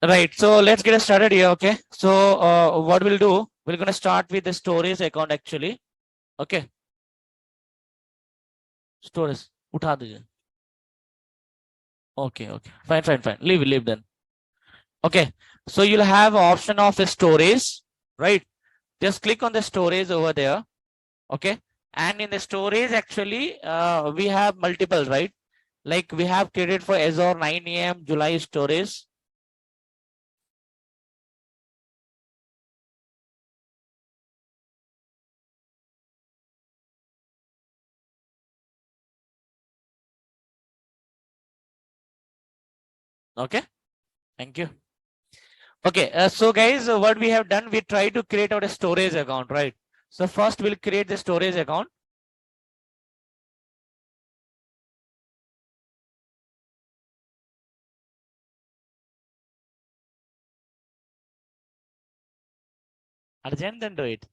Right. So let's get started here. Okay. So what we'll do, we're going to start with the storage account actually. Okay. Storage. Utha dijiye. Okay. Okay. Fine. Leave then. Okay. So you'll have option of storage, right? Just click on the storage over there. Okay. And in the storage, actually, we have multiple, right? Like we have created for Azure 9 AM July storage. Okay. Thank you. Okay, so guys, what we have done, we try to create out a storage account, right? So first we'll create the storage account. Urgent, then do it.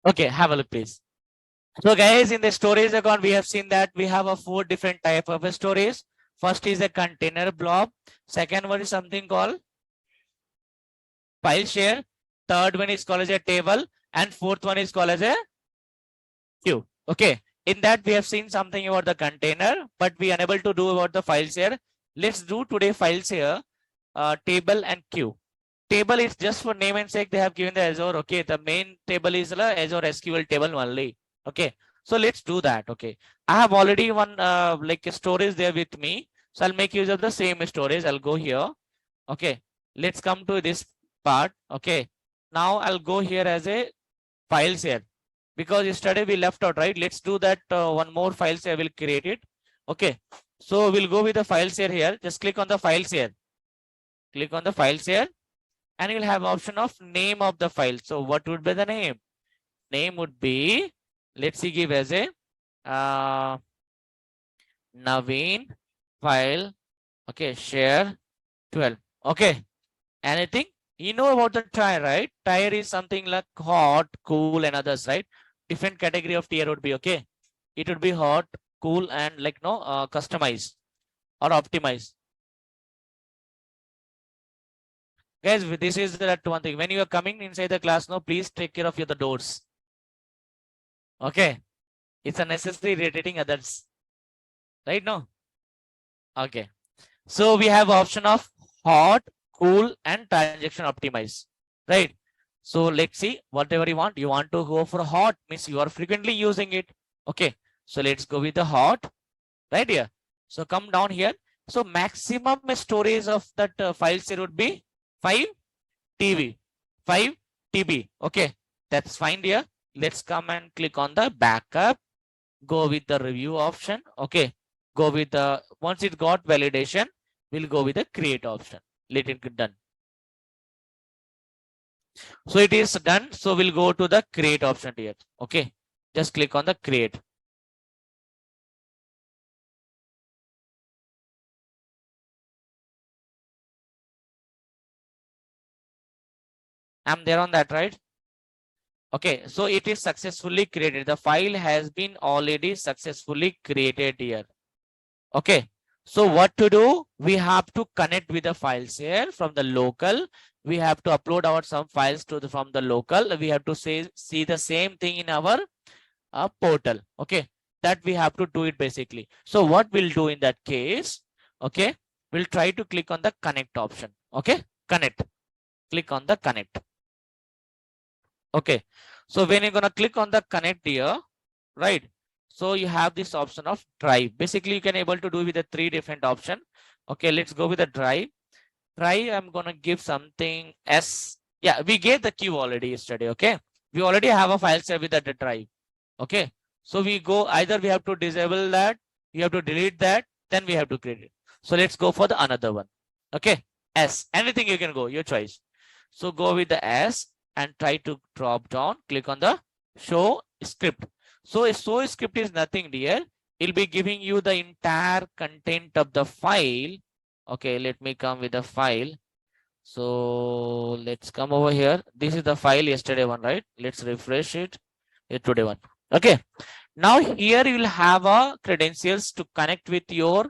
Okay, have a look, please. So guys, in the storage account, we have seen that we have a 4 different type of a storage. First is a container blob. Second one is something called file share. Third one is called as a table. And fourth one is called as a queue. Okay. In that, we have seen something about the container, but we are unable to do about the file share. Let's do today file share, table and queue. Table is just for name and sake. They have given the Azure. Okay. The main table is the Azure SQL table only. Okay. So let's do that. Okay. I have already one like a storage there with me. So I'll make use of the same storage. I'll go here. Okay. Let's come to this part. Okay. Now I'll go here as a file share because yesterday we left out, right? Let's do that. One more file share will create it. Okay. So we'll go with the file share here. Just click on the file share. Click on the file share. And you'll have option of name of the file. So what would be the name? Name would be, let's see, give as a Naveen file. Okay, share 12. Okay, anything? You know about the tier, right? Tier is something like hot, cool, and others, right? Different category of tier would be okay. It would be hot, cool, and like no customize or optimize. Guys, this is that one thing. When you are coming inside the class, no, please take care of the doors. Okay. It's a necessary irritating others. Right? No? Okay. So we have option of hot, cool, and transaction optimize. Right? So let's see whatever you want. You want to go for hot, means you are frequently using it. Okay. So let's go with the hot. Right here. So come down here. So maximum storage of that file share would be 5 TB. 5 TB. Okay. That's fine here. Let's come and click on the backup. Go with the review option. Okay. Go with the, once it got validation, we'll go with the create option. Let it get done. So it is done. So we'll go to the create option here. Okay. Just click on the create. I'm there on that, right? Okay, so it is successfully created. The file has been already successfully created here. Okay, so what to do? We have to connect with the files here from the local. We have to upload our some files to the from the local. We have to see the same thing in our portal. Okay, that we have to do it basically. So what we'll do in that case? Okay, we'll try to click on the connect option. Okay, connect. Click on the connect. Okay, so when you're gonna click on the connect here, right? So you have this option of drive. Basically, you can able to do with the 3 different option. Okay, let's go with the drive. Drive, I'm gonna give something S. Yeah, we gave the queue already yesterday. Okay, we already have a file share with the drive. Okay, so we go either we have to disable that, you have to delete that, then we have to create it. So let's go for the another one. Okay, S. Anything you can go, your choice. So go with the S and try to drop down. Click on the show script. So a show script is nothing dear. It'll be giving you the entire content of the file. Okay, let me come with the file. So let's come over here. This is the file yesterday one, right? Let's refresh it. It's today one. Okay. Now here you will have a credentials to connect with your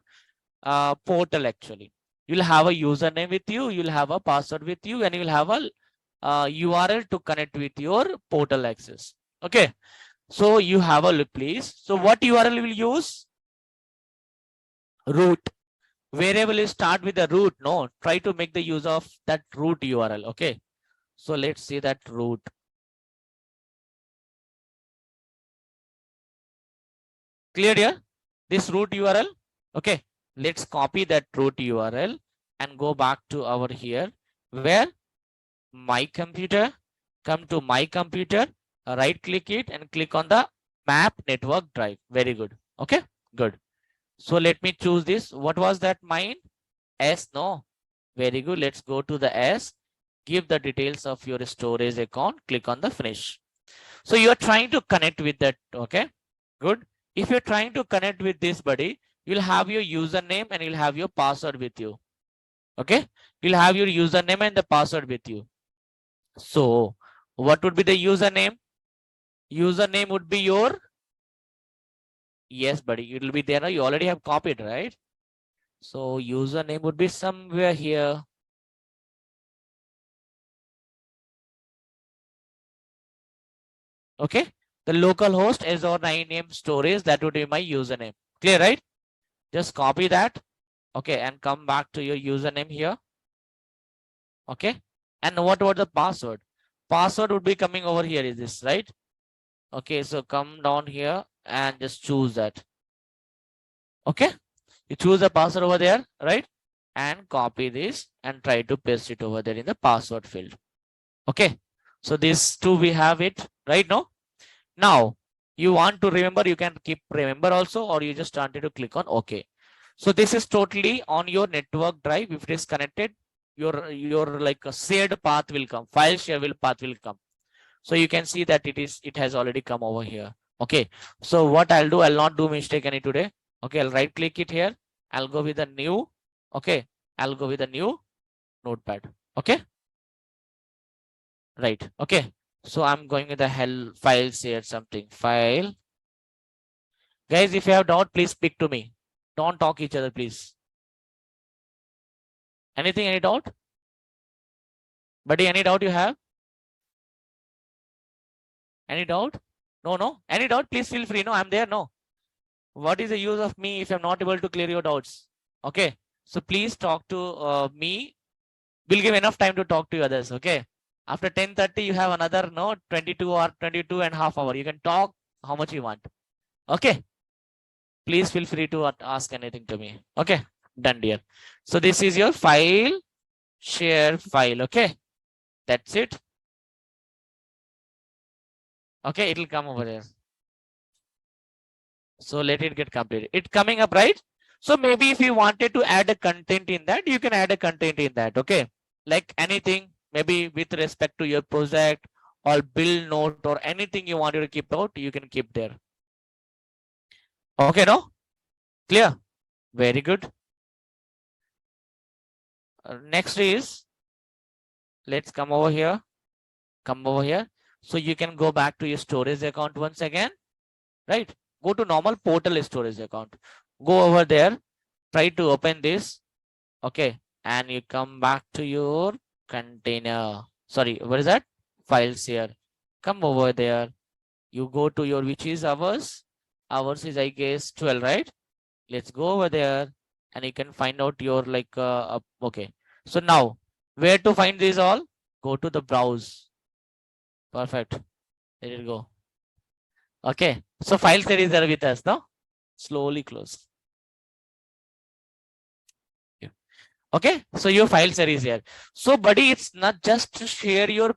portal. Actually, you'll have a username with you, you'll have a password with you, and you'll have a URL to connect with your portal access. Okay, so you have a look, please. So what URL you will use? Root. Wherever you start with the root, no, try to make the use of that root URL. Okay, so let's see that root. Clear here? This root URL. Okay, let's copy that root URL and go back to our here where my computer. Come to my computer, right click it and click on the map network drive. Very good. Okay, good. So let me choose this. What was that mine? S, no. Very good. Let's go to the S. Give the details of your storage account. Click on the finish. So you're trying to connect with that. Okay, good. If you're trying to connect with this buddy, you'll have your username and you'll have your password with you. Okay, you'll have your username and the password with you. So what would be the username? Username would be your, yes buddy, it will be there. You already have copied, right? So username would be somewhere here. Okay, the local host is our 9 name storage. That would be my username. Clear, right? Just copy that. Okay, and come back to your username here. Okay, and what about the password? Password would be coming over here. Is this right? Okay, so come down here and just choose that. Okay, you choose the password over there, right? And copy this and try to paste it over there in the password field. Okay, so these two we have it right now. Now you want to remember, you can keep remember also, or you just wanted to click on OK. So this is totally on your network drive. If it is connected, your like a shared path will come, file share will path will come. So you can see that it has already come over here. Okay, so what I'll do, I'll not do mistake any today. Okay, I'll right click it here. I'll go with a new. Okay, I'll go with a new notepad. Okay, right. Okay, so I'm going with the hell file share something file. Guys, if you have doubt, please speak to me. Don't talk each other, please. Anything, any doubt? Buddy, any doubt you have? Any doubt? No. Any doubt? Please feel free. No, I'm there. No. What is the use of me if I'm not able to clear your doubts? Okay. So please talk to me. We'll give enough time to talk to others. Okay. After 10:30, you have another 22 or 22 and a half hour. You can talk how much you want. Okay. Please feel free to ask anything to me. Okay. Done, dear. So this is your file share file. Okay. That's it. Okay. It'll come over there. So let it get completed. It's coming up, right? So maybe if you wanted to add a content in that, you can add a content in that. Okay. Like anything, maybe with respect to your project or build note or anything you wanted to keep out, you can keep there. Okay, no? Clear? Very good. Next is, let's come over here. Come over here. So you can go back to your storage account once again, right? Go to normal portal storage account. Go over there. Try to open this. Okay. And you come back to your container. Sorry, what is that? Files here. Come over there. You go to your, which is ours. Ours is, I guess, 12, right? Let's go over there and you can find out your like, okay. So now, where to find these all? Go to the browse. Perfect. There you go. Okay. So file series are with us now. Slowly close. Okay. So your file series here. So buddy, it's not just to share your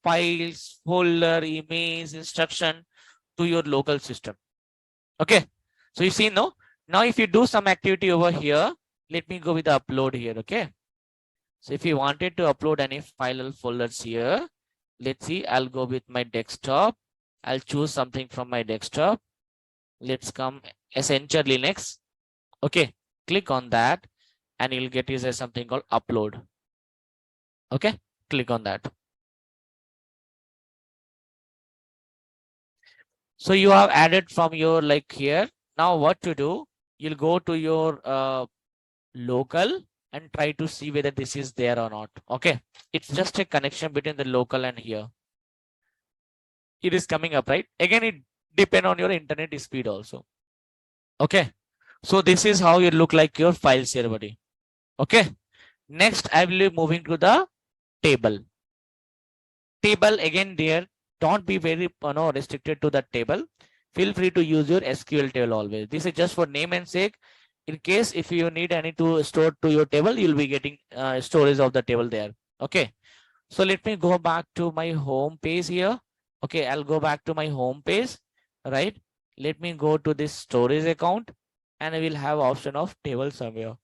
files, folder, image, instruction to your local system. Okay. So you see, no? Now if you do some activity over here, let me go with the upload here. Okay. So if you wanted to upload any file or folders here, let's see, I'll go with my desktop. I'll choose something from my desktop. Let's come Essential Linux. Okay. Click on that and you'll get is something called upload. Okay. Click on that. So you have added from your like here. Now what to do? You'll go to your local and try to see whether this is there or not. Okay. It's just a connection between the local and here. It is coming up, right? Again, it depends on your internet speed also. Okay. So this is how you look like your files here, buddy. Okay. Next, I will be moving to the table. Table again there. Don't be very restricted to the table. Feel free to use your SQL table always. This is just for name and sake. In case if you need any to store to your table, you'll be getting storage of the table there. Okay. So let me go back to my home page here. Okay, I'll go back to my home page, right? Let me go to this storage account and I will have option of table somewhere.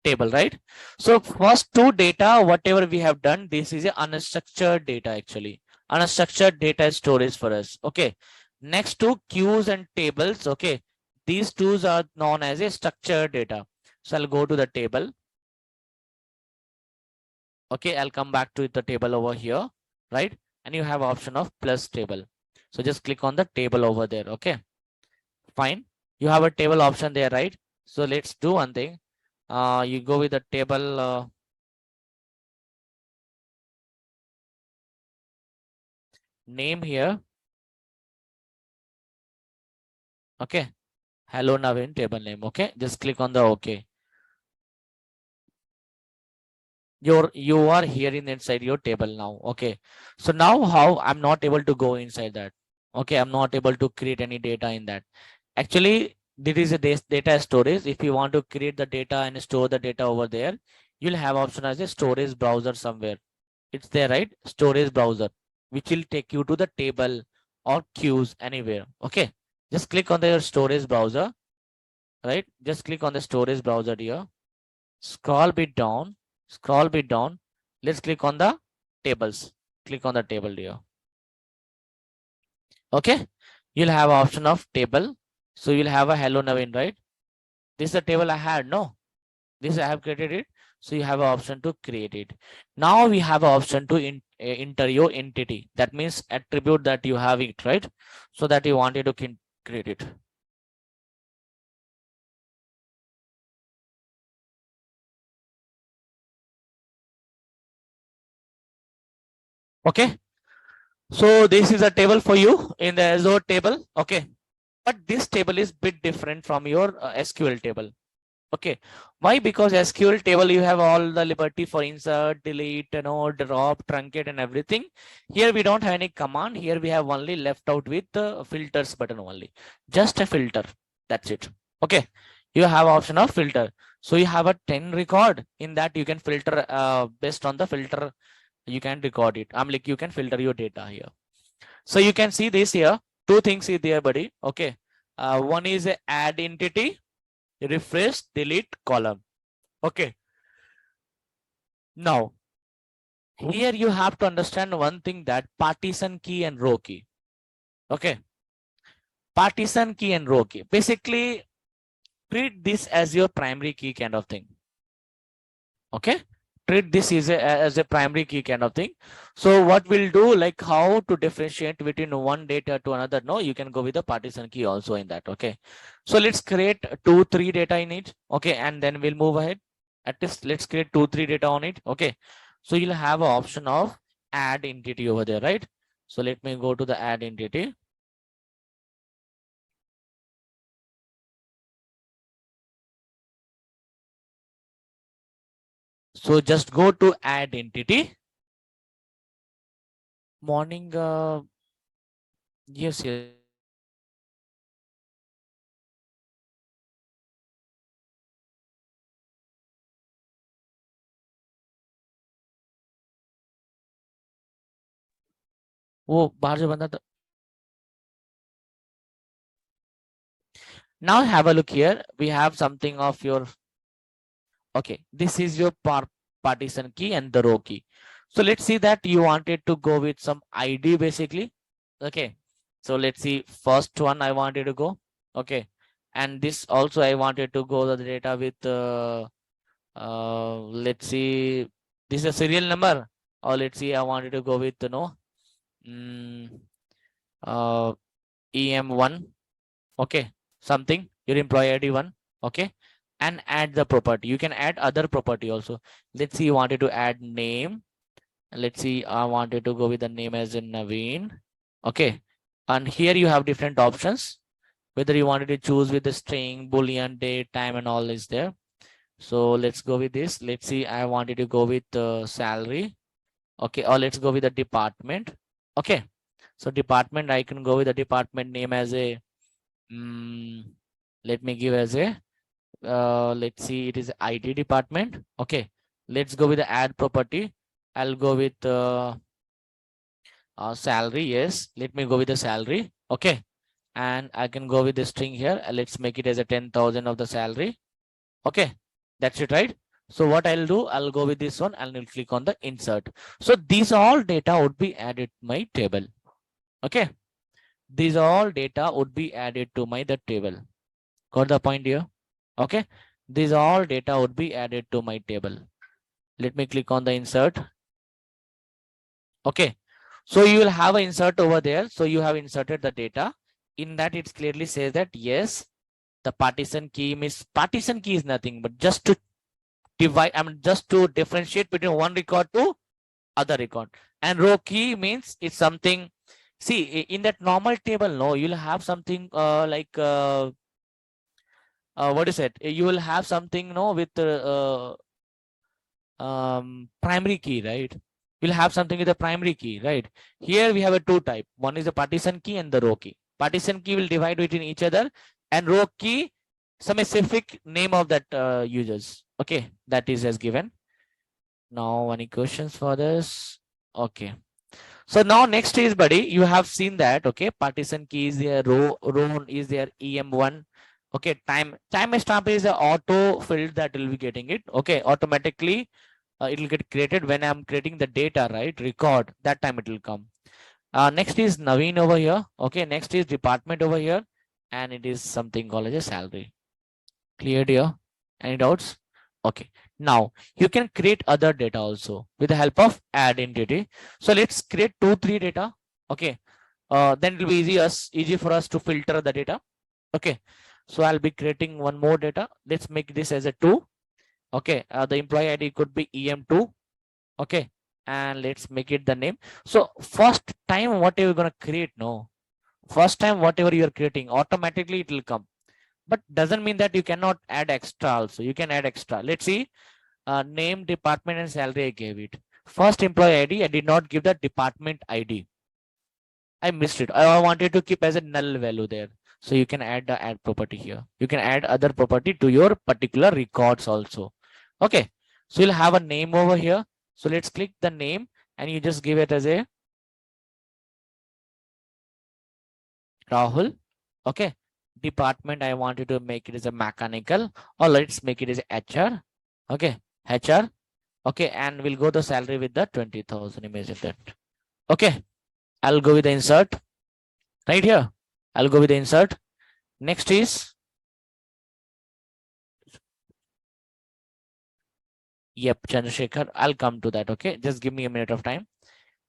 Table, right? So first two data, whatever we have done, this is a unstructured data actually. Unstructured data storage for us. Okay. Next two queues and tables. Okay. These two are known as a structured data. So I'll go to the table. Okay, I'll come back to the table over here, right? And you have option of plus table. So just click on the table over there. Okay, fine. You have a table option there, right? So let's do one thing. You go with the table name here. Okay, hello Navin table name. Okay, just click on the OK. You are here inside your table now. Okay, so now how I'm not able to go inside that. Okay, I'm not able to create any data in that. Actually, this is a data storage. If you want to create the data and store the data over there, you'll have option as a storage browser somewhere. It's there, right? Storage browser, which will take you to the table or queues anywhere. Okay, just click on the storage browser, right? Just click on the storage browser here. Scroll bit down, scroll bit down. Let's click on the tables. Click on the table here. Okay, you'll have option of table. So you'll have a hello Navin, right? This is the table I had, no? This I have created it. So you have an option to create it. Now we have an option to enter your entity. That means attribute that you have it, right? So that you wanted to create it. Okay. So this is a table for you in the Azure table. Okay. But this table is bit different from your SQL table. Okay, why? Because SQL table you have all the liberty for insert, delete, drop, truncate and everything. Here we don't have any command. Here we have only left out with the filters button only. Just a filter. That's it. Okay, you have option of filter. So you have a 10 record. In that you can filter based on the filter. You can record it. I'm like you can filter your data here. So you can see this here. Two things is there, buddy. Okay, one is add entity, refresh, delete column. Okay, now here you have to understand one thing, that partition key and row key. Okay, partition key and row key, basically treat this as your primary key kind of thing. Okay, treat this as a primary key kind of thing. So what we'll do, like how to differentiate between one data to another, no, you can go with the partition key also in that. Okay, so let's create 2-3 data in it. Okay, and then we'll move ahead. At least let's create 2-3 data on it. Okay, so you'll have an option of add entity over there, right? So let me go to the add entity. So just go to add entity. Morning, yes. वो बाहर जो बंदा था. Now have a look here. We have something of your, okay, this is your partition key and the row key. So let's see that you wanted to go with some ID basically. Okay, so let's see, first one I wanted to go. Okay, and this also I wanted to go the data with let's see, this is a serial number, or let's see I wanted to go with em1, okay, something, your employee id 1, okay, and add the property. You can add other property also. Let's see, you wanted to add name. Let's see, I wanted to go with the name as in Naveen, okay, and here you have different options, whether you wanted to choose with the string, boolean, date, time, and all is there. So let's go with this. Let's see, I wanted to go with salary, okay, or let's go with the department, okay. So department, I can go with the department name as a let me give as a let's see, it is IT department, okay. Let's go with the add property. I'll go with salary. Yes, let me go with the salary, okay, and I can go with the string here. Let's make it as a 10,000 of the salary, okay. That's it, right? So what I'll do, I'll go with this one and I'll click on the insert. So these all data would be added to my table, okay. These all data would be added to my the table. Got the point here? Okay. These all data would be added to my table. Let me click on the insert. Okay. So you will have an insert over there. So you have inserted the data. In that it clearly says that yes, the partition key is nothing but just to divide, just to differentiate between one record to other record. And row key means it's something. See, in that normal table, no, you'll have something like what is it? You will have something, no, with primary key, right? You'll have something with a primary key, right? Here we have a two type. One is the partition key and the row key. Partition key will divide between each other, and row key some specific name of that users. Okay, that is as given. Now, any questions for this? Okay. So now next is, buddy, you have seen that, okay, partition key is there, row is there, em1, okay, time stamp is the auto field that will be getting it, okay, automatically it will get created when I'm creating the data, right, record, that time it will come. Next is Naveen over here, okay, next is department over here, and it is something called as a salary. Cleared here? Any doubts? Okay. Now you can create other data also with the help of add entity. So let's create 2-3 data. Okay. Then it will be easy for us to filter the data. Okay. So I'll be creating one more data. Let's make this as a 2. Okay. The employee ID could be EM2. Okay. And let's make it the name. So first time whatever you're gonna create, no. First time whatever you're creating, automatically it will come. But doesn't mean that you cannot add extra also. You can add extra. Let's see. Name, department, and salary I gave it. First employee ID, I did not give the department ID. I missed it. I wanted to keep as a null value there. So you can add the add property here. You can add other property to your particular records also. Okay. So you'll have a name over here. So let's click the name and you just give it as a Rahul. Okay. Department, I wanted to make it as a mechanical, or let's make it as a HR. Okay. HR. Okay. And we'll go the salary with the 20,000. Imagine that. Okay. I'll go with the insert right here. I'll go with the insert. Next is, yep, Chandrasekhar. I'll come to that. Okay. Just give me a minute of time.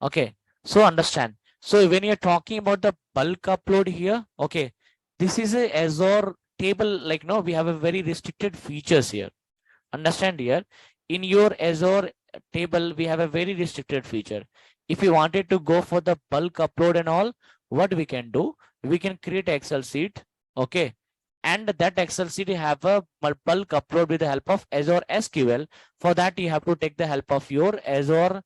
Okay. So understand. So when you're talking about the bulk upload here, okay, this is a Azure table. Like, no, we have a very restricted features here. Understand here, in your Azure table, we have a very restricted feature. If you wanted to go for the bulk upload and all, what we can do, we can create an Excel sheet. Okay. And that Excel sheet have a bulk upload with the help of Azure SQL. For that, you have to take the help of your Azure,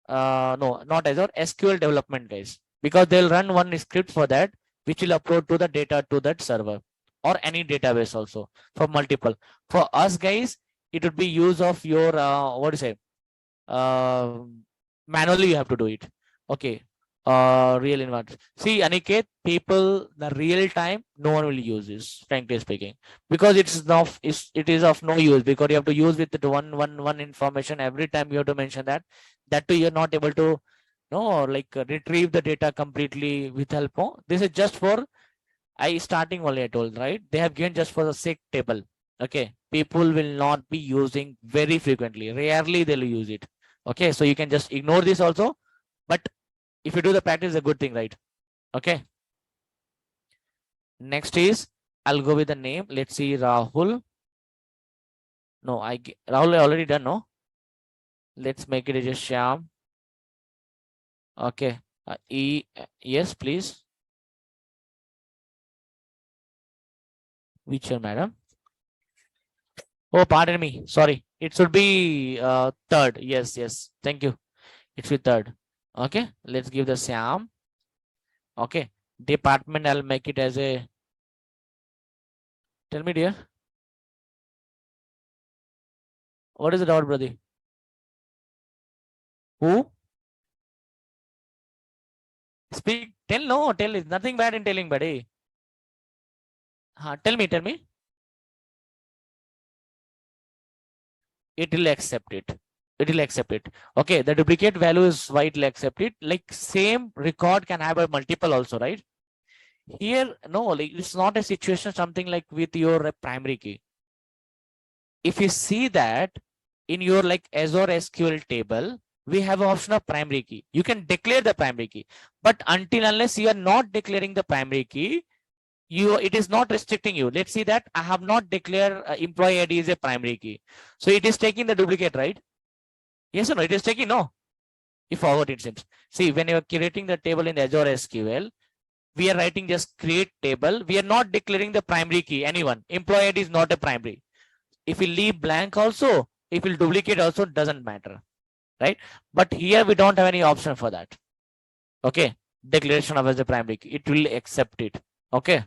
no, not Azure, SQL development guys, because they'll run one script for that, which will upload to the data to that server or any database also for multiple. For us guys, it would be use of your, what do you say, manually you have to do it. Okay. Real environment. See, Aniket, people, the real time, no one will use this, frankly speaking, because it is of no use, because you have to use with the one information every time. You have to mention that too, you're not able to, no, like retrieve the data completely with help. No? This is just for starting only, I told, right? They have given just for the sake table. Okay. People will not be using very frequently. Rarely they'll use it. Okay. So you can just ignore this also. But if you do the practice, it's a good thing, right? Okay. Next is I'll go with the name. Let's see, Rahul. No, Rahul I already done. No, let's make it just Shyam. Okay. Yes, please. Which one, madam? Oh, pardon me. Sorry. It should be third. Yes, yes. Thank you. It should be third. Okay. Let's give the Shyam. Okay. Department, I'll make it as a. Tell me, dear. What is the doubt, brother? Who? Speak. Tell no. Tell. It's nothing bad in telling, buddy. Tell me. Tell me. It will accept it. It will accept it. Okay. The duplicate value is why it will accept it. Like same record can have a multiple also, right? Here, no. Like it's not a situation something like with your primary key. If you see that in your like Azure SQL table, we have an option of primary key. You can declare the primary key, but until unless you are not declaring the primary key, it is not restricting you. Let's see that I have not declared employee ID is a primary key, so it is taking the duplicate, right? Yes or no? It is taking no. You forgot it seems. See, when you are creating the table in Azure SQL, we are writing just create table. We are not declaring the primary key. Anyone employee ID is not a primary. If we leave blank also, if we duplicate also, doesn't matter, right? But here we don't have any option for that. Okay, declaration of as a primary key, it will accept it. Okay.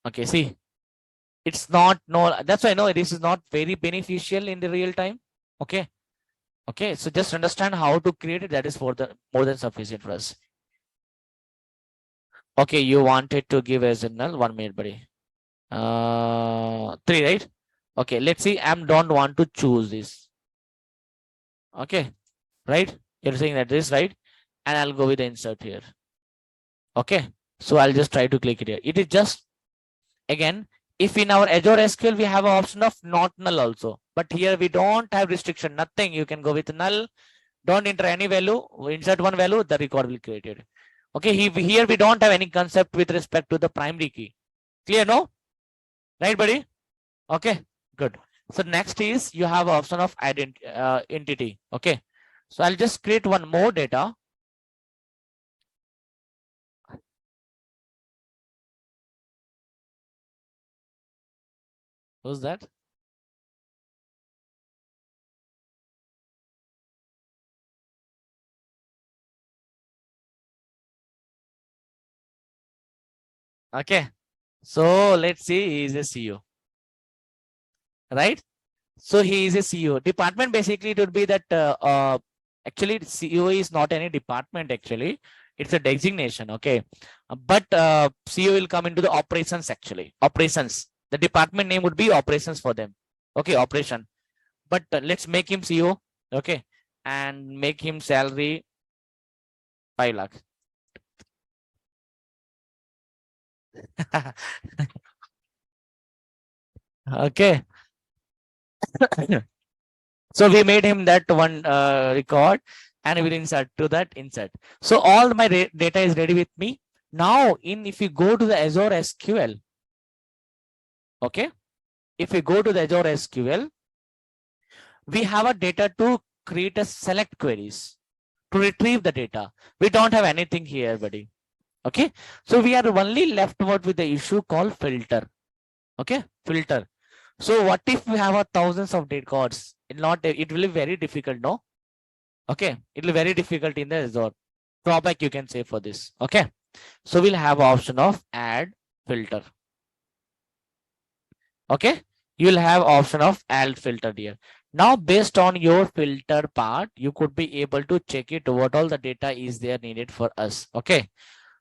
Okay, see, it's not no. That's why I know this is not very beneficial in the real time. Okay. Okay, so just understand how to create it. That is for the more than sufficient for us. Okay, you wanted to give as a null. 1 minute, buddy. 3, right? Okay, let's see. I don't want to choose this. Okay, right? You're saying that this, right? And I'll go with the insert here. Okay, so I'll just try to click it here. It is just, again, if in our Azure SQL, we have an option of not null also. But here we don't have restriction, nothing. You can go with null. Don't enter any value. Insert one value, the record will create it. Okay, here we don't have any concept with respect to the primary key. Clear, no? Right, buddy? Okay, good. So next is you have option of entity. Okay, so I'll just create one more data. Who's that? Okay, so let's see, he is a CEO, right? So he is a CEO. Department basically it would be that actually CEO is not any department actually. It's a designation, okay? But CEO will come into the operations actually. Operations. The department name would be operations for them. Okay, operation. But let's make him CEO, okay? And make him salary 5 lakh. Okay. So we made him that one record and we'll insert to that insert. So all my data is ready with me. Now if you go to the Azure SQL, okay, if we go to the Azure SQL, we have a data to create a select queries to retrieve the data. We don't have anything here, buddy. Okay, so we are only left with the issue called filter. Okay, filter. So what if we have a thousands of records? It will be very difficult, no? Okay, it will be very difficult in the Azure. Drawback you can say for this. Okay, so we'll have option of add filter. Okay, you'll have option of add filter here. Now based on your filter part, you could be able to check it what all the data is there needed for us. Okay,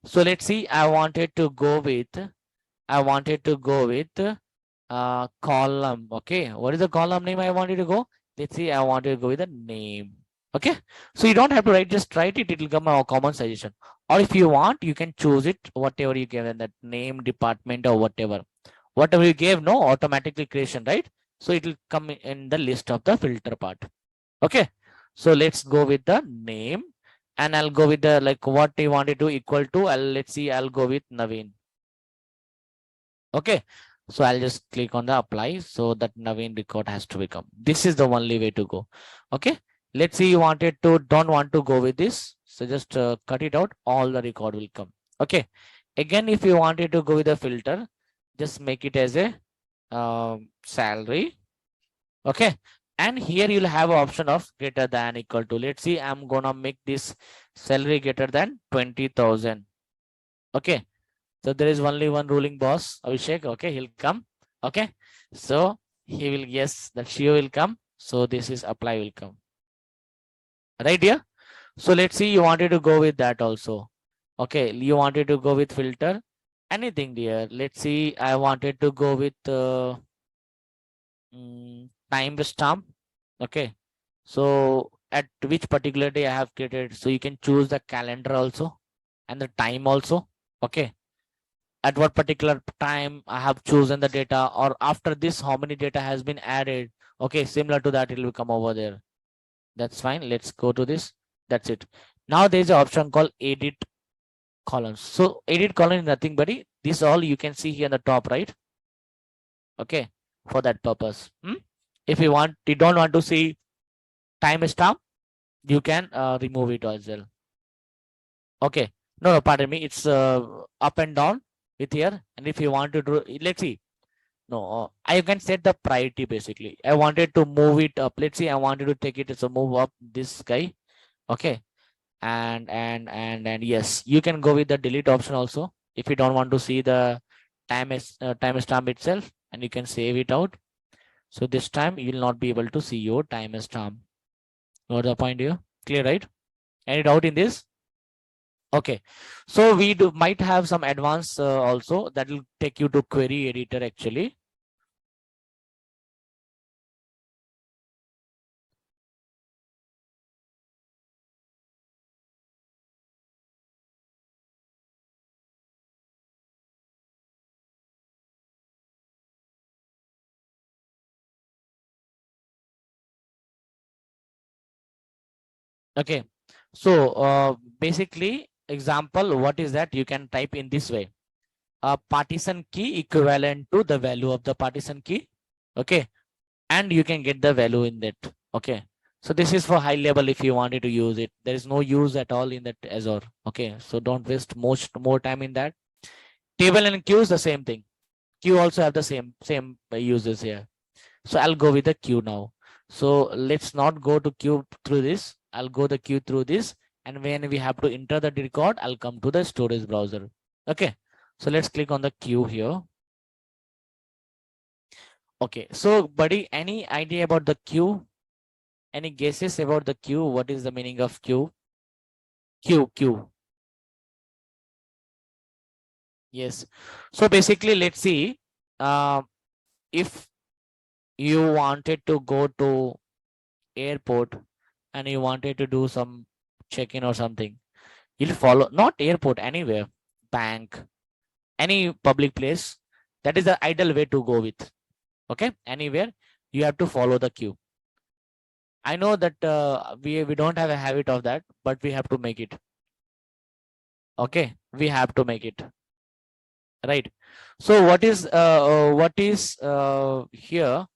so let's see. I wanted to go with column. Okay, what is the column name I wanted to go? Let's see, I wanted to go with the name. Okay, so you don't have to write, just write it, it will come a common suggestion. Or if you want, you can choose it, whatever you give in that name, department, or whatever you gave, no automatically creation, right? So it will come in the list of the filter part. Okay, so let's go with the name and I'll go with the like what you wanted to equal to. Let's see, I'll go with Naveen. Okay, so I'll just click on the apply, so that Naveen record has to become. This is the only way to go. Okay, let's see, you wanted to don't want to go with this, so just cut it out. All the record will come. Okay, again, if you wanted to go with a filter, just make it as a salary. Okay, and here you'll have an option of greater than equal to. Let's see, I'm gonna make this salary greater than 20,000. Okay, so there is only one ruling boss, Abhishek. Okay, he'll come. Okay, so he will, yes, that she will come. So this is apply will come. Right here. So let's see, you wanted to go with that also. Okay, you wanted to go with filter. Anything dear. Let's see, I wanted to go with time stamp. Okay, so at which particular day I have created. So you can choose the calendar also and the time also. Okay, at what particular time I have chosen the data, or after this how many data has been added. Okay, similar to that, it will come over there. That's fine. Let's go to this. That's it. Now there's an option called edit columns. So edit column is nothing but this all you can see here on the top right. Okay, for that purpose. If you don't want to see timestamp, you can remove it as well. Okay, no, pardon me, it's up and down with here. And if you want to do, let's see, no, I can set the priority. Basically I wanted to move it up. Let's see, I wanted to take it as a move up this guy. Okay, and yes, you can go with the delete option also if you don't want to see the timestamp itself, and you can save it out. So this time you will not be able to see your timestamp. Got the point here? Clear, right? Any doubt in this? Okay, so we might have some advanced also that will take you to query editor actually. Okay, so basically example, what is that? You can type in this way: a partition key equivalent to the value of the partition key. Okay, and you can get the value in that. Okay, so this is for high level. If you wanted to use it, there is no use at all in that Azure. Okay, so don't waste more time in that. Table and queue is the same thing. Queue also have the same uses here. So I'll go with the queue now. So let's not go to queue through this. I'll go the queue through this, and when we have to enter the record, I'll come to the storage browser. Okay, so let's click on the queue here. Okay, so buddy, any idea about the queue? Any guesses about the queue? What is the meaning of queue? Queue. Yes. So basically, let's see. If you wanted to go to airport and you wanted to do some check-in or something, you'll follow, not airport, anywhere, bank, any public place. That is the ideal way to go with. Okay, anywhere you have to follow the queue. I know that we don't have a habit of that, but we have to make it. Okay, we have to make it, right? So what is here?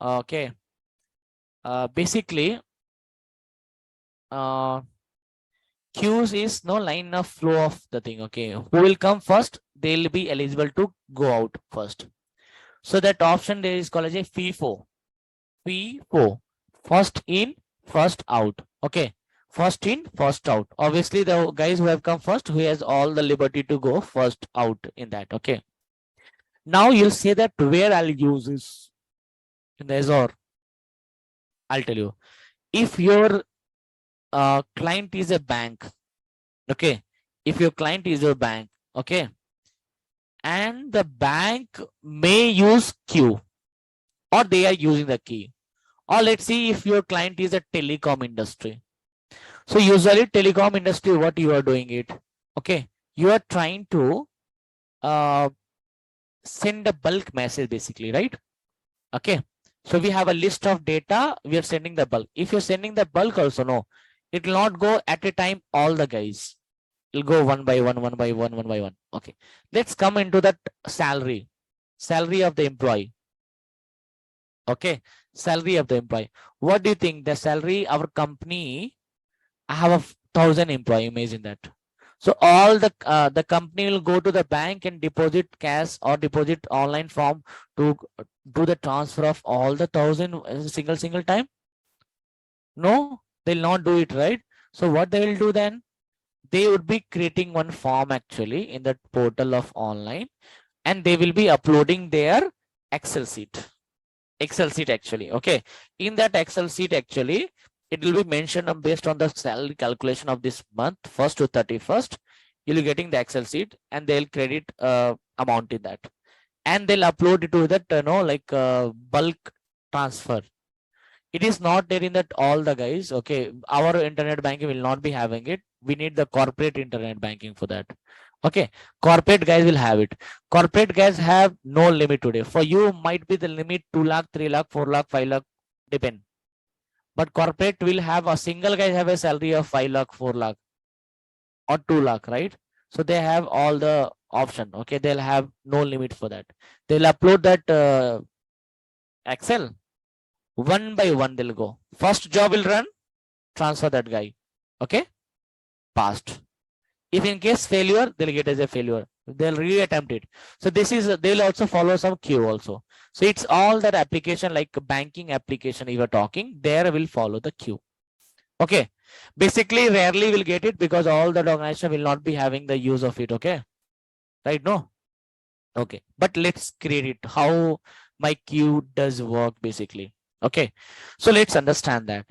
Okay, basically queues is no line of flow of the thing. Okay, who will come first, they'll be eligible to go out first. So that option there is called as a FIFO. FIFO, first in first out. Okay, first in first out. Obviously the guys who have come first, who has all the liberty to go first out in that. Okay, now you'll say that where I'll use this in the Azure. I'll tell you, if your client is a bank, okay, if your client is a bank, okay, and the bank may use queue, or they are using the key, or let's see if your client is a telecom industry. So usually telecom industry, what you are doing it, okay, you are trying to send a bulk message basically, right? Okay, so we have a list of data, we are sending the bulk. If you're sending the bulk also, no, It will not go at a time all the guys. It'll go one by one, one by one, one by one. Okay. Let's come into that salary. Salary of the employee. Okay. Salary of the employee. What do you think? The salary, our company, I have 1,000 employee. Imagine that. So all the company will go to the bank and deposit cash or deposit online form to do the transfer of all the 1,000 single time. No, they'll not do it, right? So what they will do then? They would be creating one form actually in that portal of online, and they will be uploading their Excel sheet. Excel sheet actually. Okay. In that Excel sheet actually, it will be mentioned based on the salary calculation of this month, 1st to 31st. You'll be getting the Excel sheet and they'll credit amount in that. And they'll upload it to that, like bulk transfer. It is not there in that all the guys. Okay. Our internet banking will not be having it. We need the corporate internet banking for that. Okay. Corporate guys will have it. Corporate guys have no limit today. For you might be the limit 2 lakh, 3 lakh, 4 lakh, 5 lakh, depend. But corporate will have a single guy have a salary of 5 lakh, 4 lakh or 2 lakh, right? So they have all the option. Okay. They'll have no limit for that. They'll upload that Excel. One by one they'll go. First job will run, transfer that guy. Okay. Passed. If in case failure, they'll get as a failure. They'll reattempt it. So this is, they'll also follow some queue also. So it's all that application, like banking application you were talking, there will follow the queue. Okay. Basically, rarely will get it because all the organization will not be having the use of it. Okay. Right? No. Okay. But let's create it. How my queue does work basically. Okay. So let's understand that.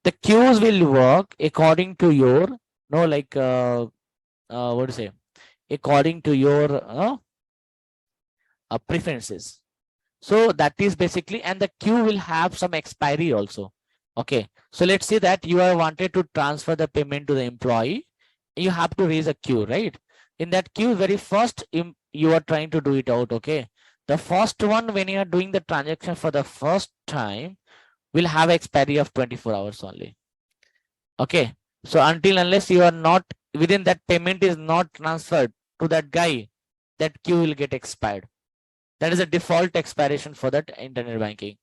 The queues will work according to your, no, like, what to say, according to your preferences. So that is basically, and the queue will have some expiry also. Okay. So let's say that you are wanted to transfer the payment to the employee. You have to raise a queue, right? In that queue, very first you are trying to do it out. Okay. The first one, when you are doing the transaction for the first time, will have expiry of 24 hours only. Okay. So until unless you are not within that payment is not transferred to that guy, that queue will get expired. That is a default expiration for that internet banking.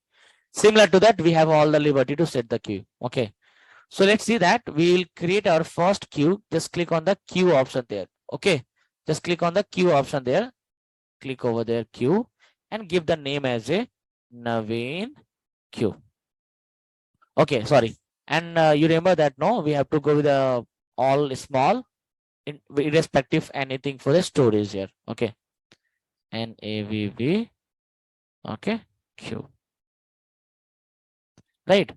Similar to that, we have all the liberty to set the queue. Okay. So let's see that we will create our first queue. Just click on the queue option there. Okay. Just click on the queue option there. Click over there, queue, and give the name as a Naveen queue. Okay. Sorry. And you remember that, no, we have to go with the all small, irrespective anything for the storage here. Okay. NAVV. Okay. Queue. Right.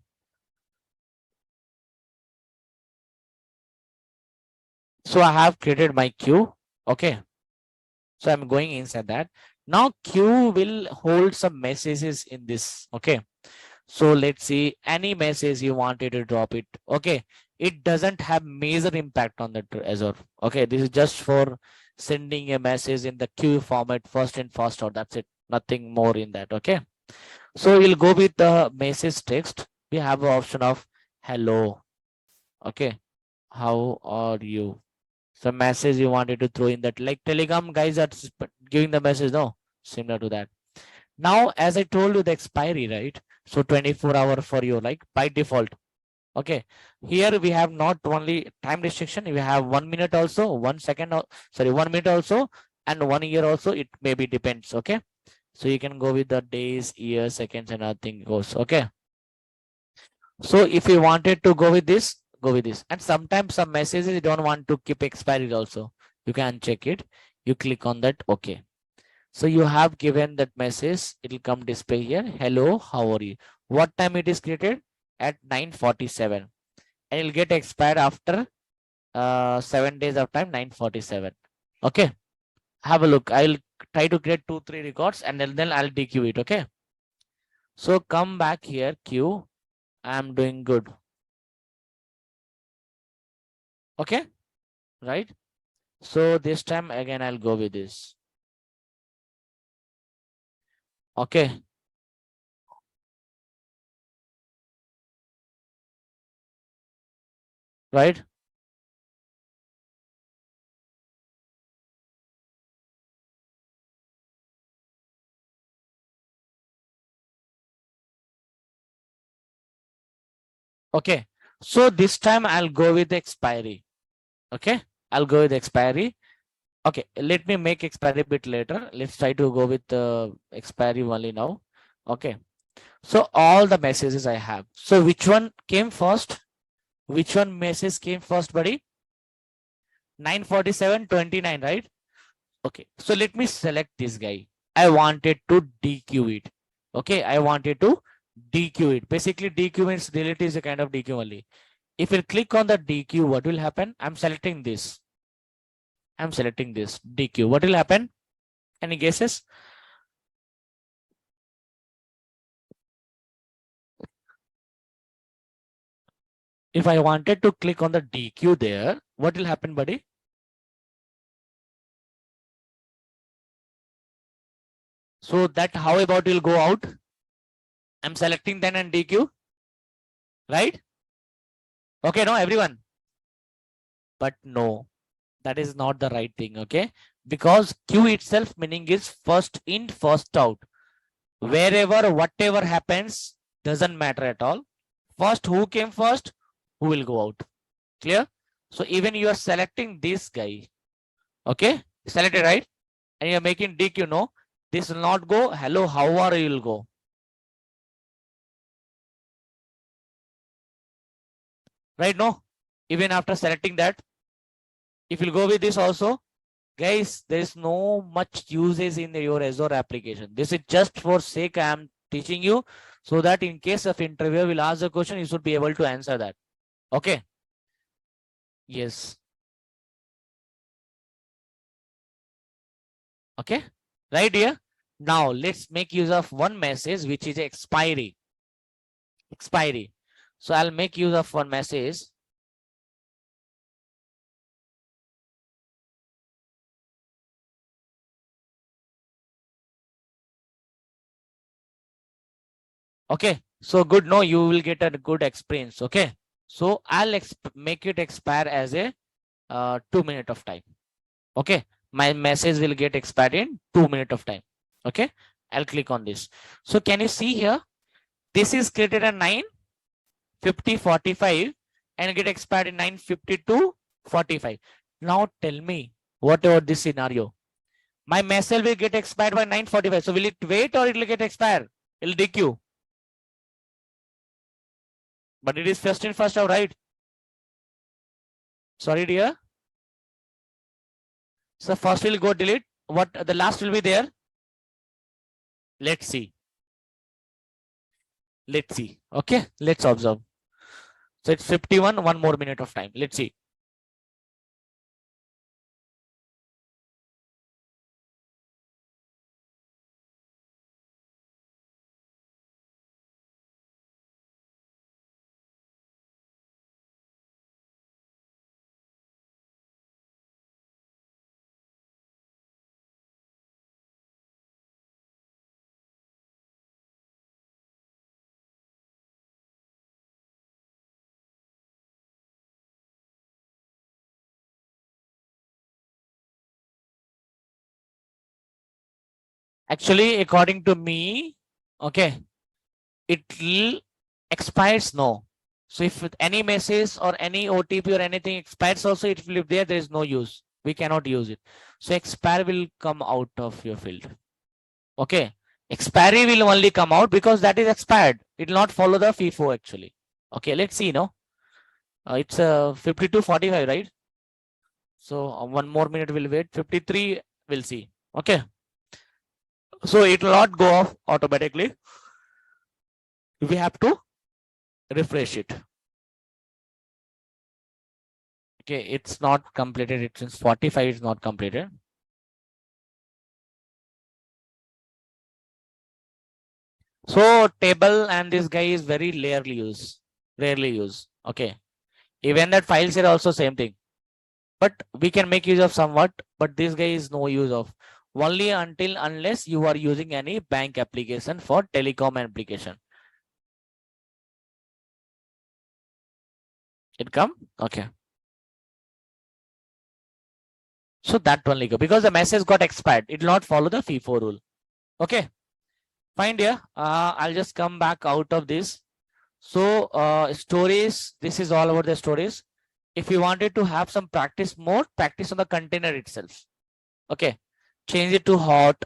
So I have created my queue. Okay. So I'm going inside that. Now queue will hold some messages in this. Okay. So let's see, any message you wanted to drop it. Okay. It doesn't have major impact on the Azure. Okay. This is just for sending a message in the queue format first and fast out. That's it. Nothing more in that. Okay. So we'll go with the message text. We have an option of hello. Okay. How are you? Some message you wanted to throw in that, like Telegram guys are giving the message, no, similar to that. Now, as I told you, the expiry, right? So 24 hour for you, like by default. Okay. Here we have not only time restriction, we have 1 minute also, 1 second, sorry, 1 minute also, and 1 year also. It maybe depends. Okay. So you can go with the days, years, seconds, and nothing goes. Okay. So if you wanted to go with this, go with this. And sometimes some messages you don't want to keep expired also. You can check it. You click on that. Okay. So you have given that message. It will come display here. Hello, how are you? What time it is created? At 9:47. And it will get expired after 7 days of time, 9:47. Okay. Have a look. I'll try to create 2-3 records and then I'll DQ it. Okay. So come back here, queue. I'm doing good. Okay. Right. So this time again, I'll go with this. Okay. right? Okay, so this time I'll go with the expiry. Okay, I'll go with expiry. Okay, let me make expiry a bit later. Let's try to go with the expiry only now. Okay, so all the messages I have. So which one came first? Which one message came first, buddy? 94729, right? Okay, so let me select this guy. I wanted to DQ it. Okay, I wanted to DQ it. Basically, DQ means delete is a kind of DQ only. If you click on the DQ, what will happen? I'm selecting this. I'm selecting this DQ. What will happen? Any guesses? If I wanted to click on the DQ there, what will happen, buddy? So that how about will go out? I'm selecting then and DQ, right? Okay, no, everyone. But no, that is not the right thing. Okay, because queue itself meaning is first in, first out. Wherever, whatever happens, doesn't matter at all. First, who came first, who will go out. Clear? So even you are selecting this guy. Okay, selected, right? And you're making DQ, no, this will not go. Hello, how are you will go. Right? No, even after selecting that, if you'll go with this also, guys, there is no much uses in your Azure application. This is just for sake I am teaching you, so that in case of interviewer will ask a question, you should be able to answer that. Okay. Yes. Okay. Right here. Now let's make use of one message which is expiry. Expiry. So I'll make use of one message. Okay, so good. No, you will get a good experience. Okay, so I'll make it expire as a 2 minute of time. Okay, my message will get expired in 2 minute of time. Okay, I'll click on this. So can you see here? This is created at 9:50:45 and get expired in 9:52:45. Now tell me, what about this scenario? My message will get expired by 9:45. So will it wait or it will get expired? It'll DQ. But it is first in, first out, right? Sorry, dear. So first will go delete. What the last will be there? Let's see. Let's see. Okay, let's observe. So it's 51, one more minute of time. Let's see. Actually, according to me, okay, it will expires no. So if any message or any OTP or anything expires also, it will be there is no use. We cannot use it. So expire will come out of your field. Okay. Expiry will only come out because that is expired. It will not follow the FIFO actually. Okay, let's see, no. It's 52:45, right? So one more minute will wait. 53 we'll see. Okay. So it will not go off automatically. We have to refresh it. Okay, it's not completed. It since 45 is not completed. So table and this guy is very rarely used. Rarely used. Okay. Even that files are also same thing. But we can make use of somewhat, but this guy is no use of. Only until unless you are using any bank application for telecom application. It come? Okay. So that only go because the message got expired. It will not follow the FIFO rule. Okay. Fine, dear. I'll just come back out of this. So stories, this is all about the stories. If you wanted to have some practice more, practice on the container itself. Okay. Change it to hot.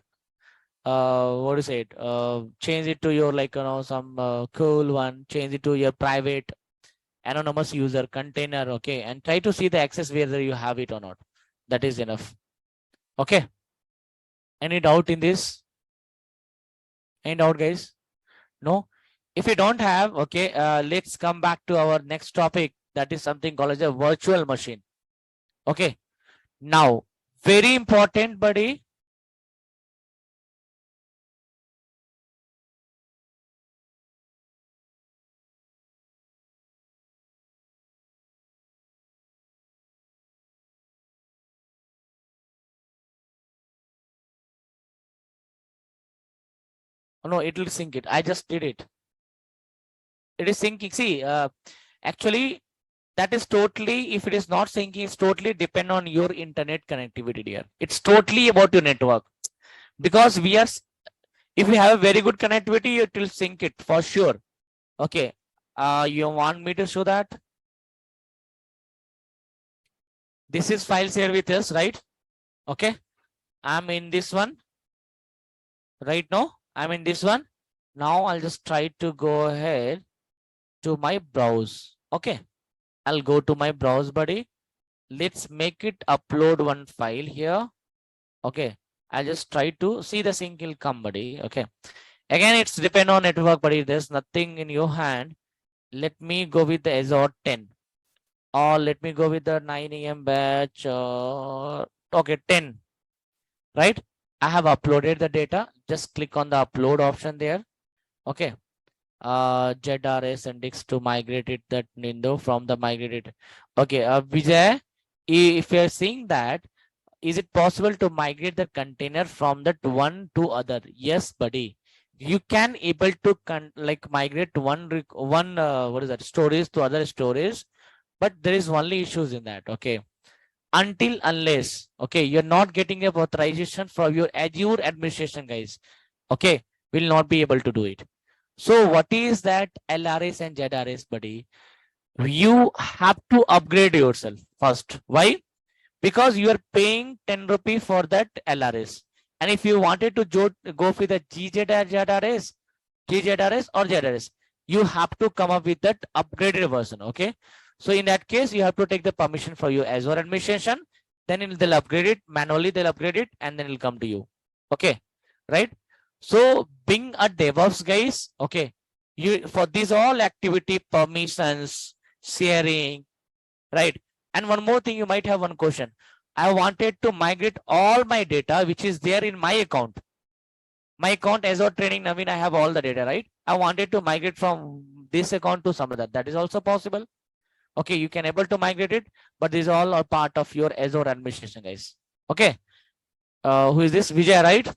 What is it? Change it to your some cool one. Change it to your private anonymous user container. Okay. And try to see the access whether you have it or not. That is enough. Okay. Any doubt in this? Any doubt, guys? No. If you don't have, okay, let's come back to our next topic. That is something called as a virtual machine. Okay. Now, very important, buddy. Oh, no, it will sync it. I just did it. It is syncing. See, actually, that is totally, if it is not syncing, it's totally depend on your internet connectivity here. It's totally about your network. Because we are, if you have a very good connectivity, it will sync it for sure. Okay. You want me to show that? This is file share with us, right? Okay. I'm in this one right now. I'm in this one. Now I'll just try to go ahead to my browse. Okay. I'll go to my browse, buddy. Let's make it upload one file here. Okay. I'll just try to see the sync will come, buddy. Okay. Again, it's depend on network, buddy. There's nothing in your hand. Let me go with the Azure 10. Or let me go with the 9 a.m. batch. Okay, 10. Right? I have uploaded the data. Just click on the upload option there. Okay. ZRS index to migrate it that window from the migrated. Okay. Vijay, if you're seeing that, is it possible to migrate the container from that one to other? Yes, buddy. You can able to migrate one what is that storage to other storage, but there is only issues in that. Okay. Unless okay, you're not getting a authorization from your Azure administration, guys. Okay, will not be able to do it. So what is that LRS and ZRS, buddy? You have to upgrade yourself first. Why? Because you are paying 10 rupees for that LRS. And if you wanted to go for the GZRS or ZRS, you have to come up with that upgraded version. Okay. So in that case, you have to take the permission for your Azure administration. Then they'll upgrade it manually. They'll upgrade it and then it'll come to you. Okay. Right. So being a DevOps, guys. Okay. You for these all activity permissions, sharing, right? And one more thing, you might have one question. I wanted to migrate all my data, which is there in my account. My account Azure Training Naveen, I have all the data, right? I wanted to migrate from this account to some other. That is also possible. Okay, you can able to migrate it, but these all are part of your Azure administration, guys. Okay. Who is this? Vijay, right?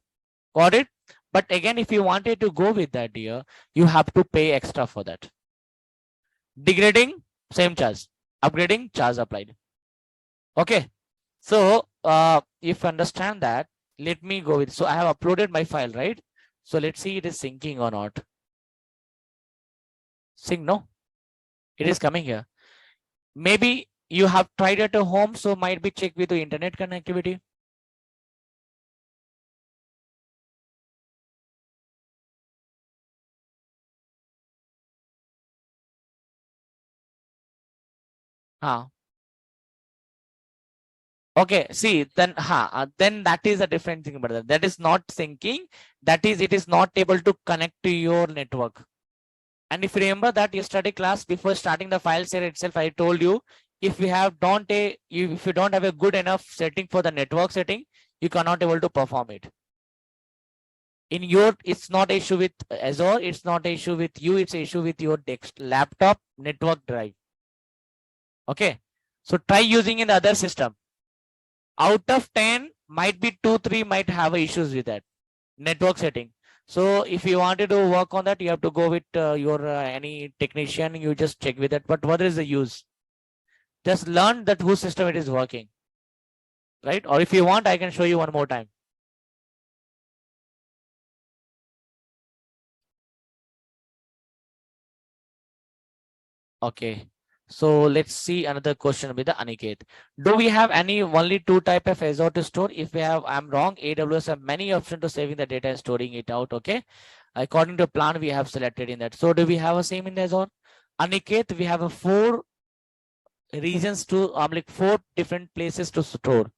Got it? But again, if you wanted to go with that here, you have to pay extra for that. Degrading, same charge. Upgrading, charge applied. Okay. So if you understand that, let me go with, so I have uploaded my file, right? So let's see it is syncing or not. Sync, no, it is coming here. Maybe you have tried at home, so might be check with the internet connectivity. Okay, see, then then that is a different thing, but that is not syncing. That is, it is not able to connect to your network. And if you remember that yesterday class, before starting the file share itself, I told you, if you have if you don't have a good enough setting for the network setting, you cannot able to perform it. In your, it's not an issue with Azure, it's not an issue with you, it's an issue with your laptop network drive. Okay, so try using in the other system. Out of 10, might be 2-3 might have issues with that network setting. So if you wanted to work on that, you have to go with your any technician. You just check with that. But what is the use? Just learn that whose system it is working, right? Or if you want, I can show you one more time. Okay. So let's see another question with the Aniket. Do we have any only two type of Azure to store? If we have, I'm wrong. AWS have many options to saving the data and storing it out. Okay. According to plan, we have selected in that. So do we have a same in Azure? Aniket, we have a 4 regions to like 4 different places to store.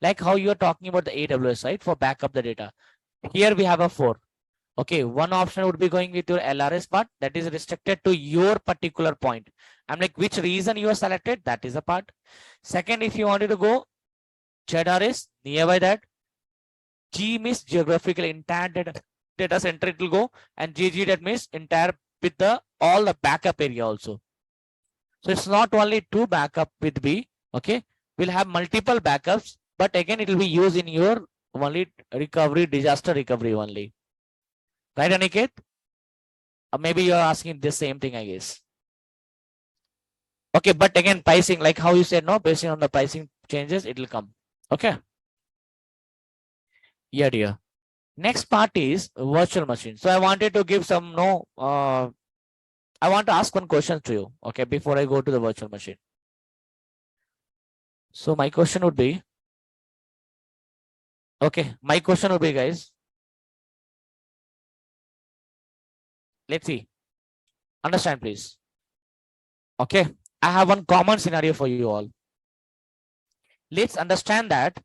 Like how you are talking about the AWS, right? For backup the data. Here we have a 4. Okay, one option would be going with your LRS part that is restricted to your particular point. I'm like, which reason you are selected, that is a part. Second, if you wanted to go, ZRS nearby that. G means geographical entire data center it will go, and GG that means entire with the all the backup area also. So it's not only 2 backup with B. Okay, we'll have multiple backups, but again it will be used in your only recovery, disaster recovery only. Right, Aniket? Maybe you're asking the same thing, I guess. Okay, but again, pricing, like how you said, no, based on the pricing changes, it will come. Okay. Yeah, dear. Next part is virtual machine. So I wanted to give some, I want to ask one question to you, okay, before I go to the virtual machine. So my question would be, okay, my question would be, guys, let's see. Understand, please. Okay. I have one common scenario for you all. Let's understand that.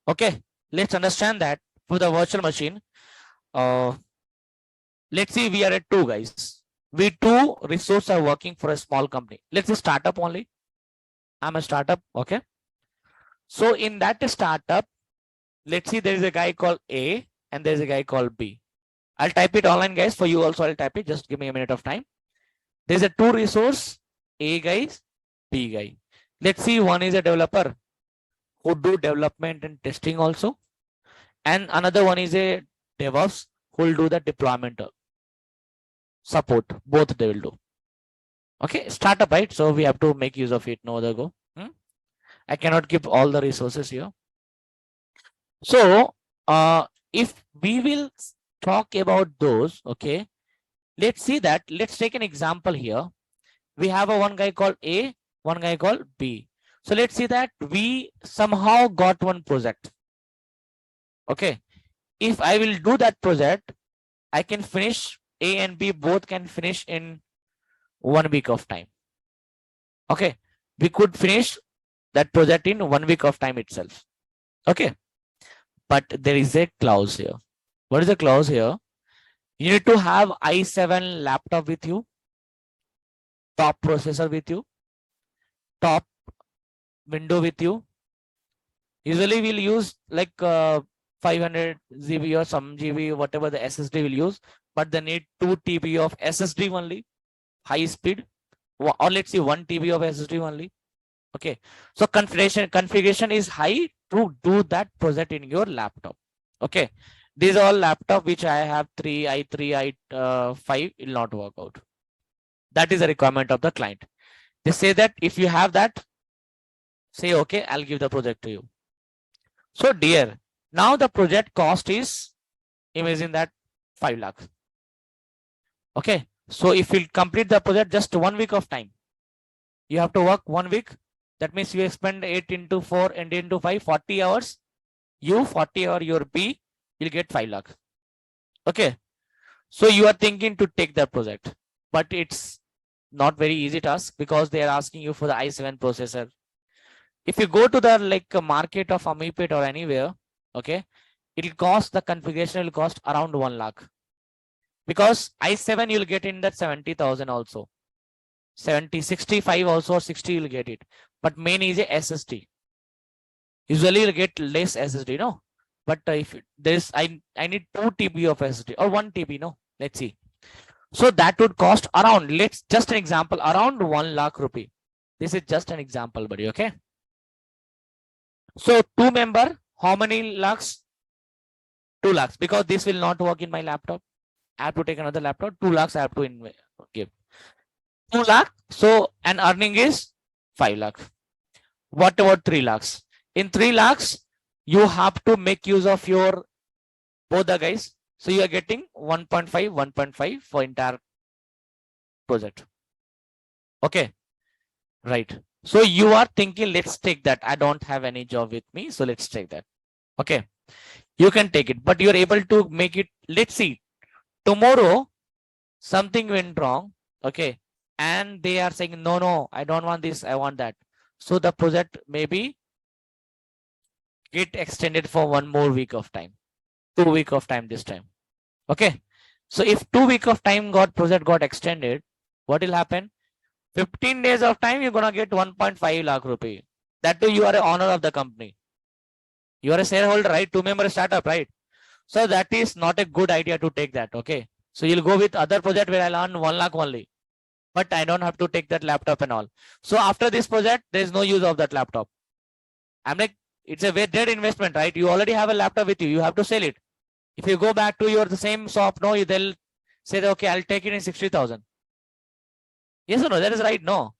Okay. Let's understand that for the virtual machine. Let's see, we are at 2 guys. We 2 resources are working for a small company. Let's say startup only. I'm a startup. Okay. So in that startup, let's see, there is a guy called A and there's a guy called B. I'll type it online, guys. For you also, I'll type it. Just give me a minute of time. There's a 2 resource, A guys, B guy. Let's see, one is a developer who do development and testing also. And another one is a DevOps who will do the deployment support. Both they will do. Okay, startup, right? So we have to make use of it. No other go. I cannot keep all the resources here. So if we will talk about those, okay, let's see that. Let's take an example here. We have a one guy called A, one guy called B. So let's see that we somehow got one project. Okay, if I will do that project, I can finish, A and B both can finish in 1 week of time. Okay, we could finish that project in 1 week of time itself. Okay, but there is a clause here. What is the clause here? You need to have i7 laptop with you, top processor with you, top window with you. Usually we'll use like 500 GB or some GB, whatever the SSD will use, but they need 2 TB of SSD only, high speed, or let's see 1 TB of SSD only. Okay, so configuration is high to do that project in your laptop. Okay, these are all laptop which I have 3, i3, i5 will not work out. That is a requirement of the client. They say that if you have that, say okay, I'll give the project to you. So dear, now the project cost is, imagine that 5 lakhs. Okay, so if you complete the project just 1 week of time, you have to work 1 week. That means you spend 8 into 4 and into 5, 40 hours. You 40 or your B, you'll get 5 lakhs. Okay, so you are thinking to take the project, but it's not very easy task because they are asking you for the i7 processor. If you go to the like market of Amipet or anywhere, okay, it'll cost, the configuration will cost around 1 lakh. Because i7 you'll get in that 70,000 also. 70, 65 also, or 60 you'll get it. But main is a SSD. Usually you'll get less SSD, no? But if there's, I need 2 TB of SSD or 1 TB, no? Let's see. So that would cost around, let's just an example, around 1 lakh rupee. This is just an example, buddy, okay? So 2 member, how many lakhs? 2 lakhs, because this will not work in my laptop. I have to take another laptop. 2 lakhs I have to give. 2 lakh. So an earning is 5 lakh. What about 3 lakhs? In 3 lakhs, you have to make use of your both the guys. So you are getting 1.5 for entire project. Okay, right. So you are thinking, let's take that. I don't have any job with me, so let's take that. Okay, you can take it, but you're able to make it. Let's see, tomorrow something went wrong. Okay, and they are saying, no, I don't want this, I want that. So the project maybe get extended for 1 more week of time, 2 week of time this time. Okay, so if 2 week of time project got extended, what will happen? 15 days of time, you're gonna get 1.5 lakh rupee. That too, you are an owner of the company. You are a shareholder, right? 2-member startup, right? So that is not a good idea to take that. Okay, so you'll go with other project where I'll earn 1 lakh only, but I don't have to take that laptop and all. So after this project, there is no use of that laptop. I'm like, it's a very dead investment, right? You already have a laptop with you. You have to sell it. If you go back to your the same shop, no, they'll say, okay, I'll take it in 60,000. Yes or no? That is right. No,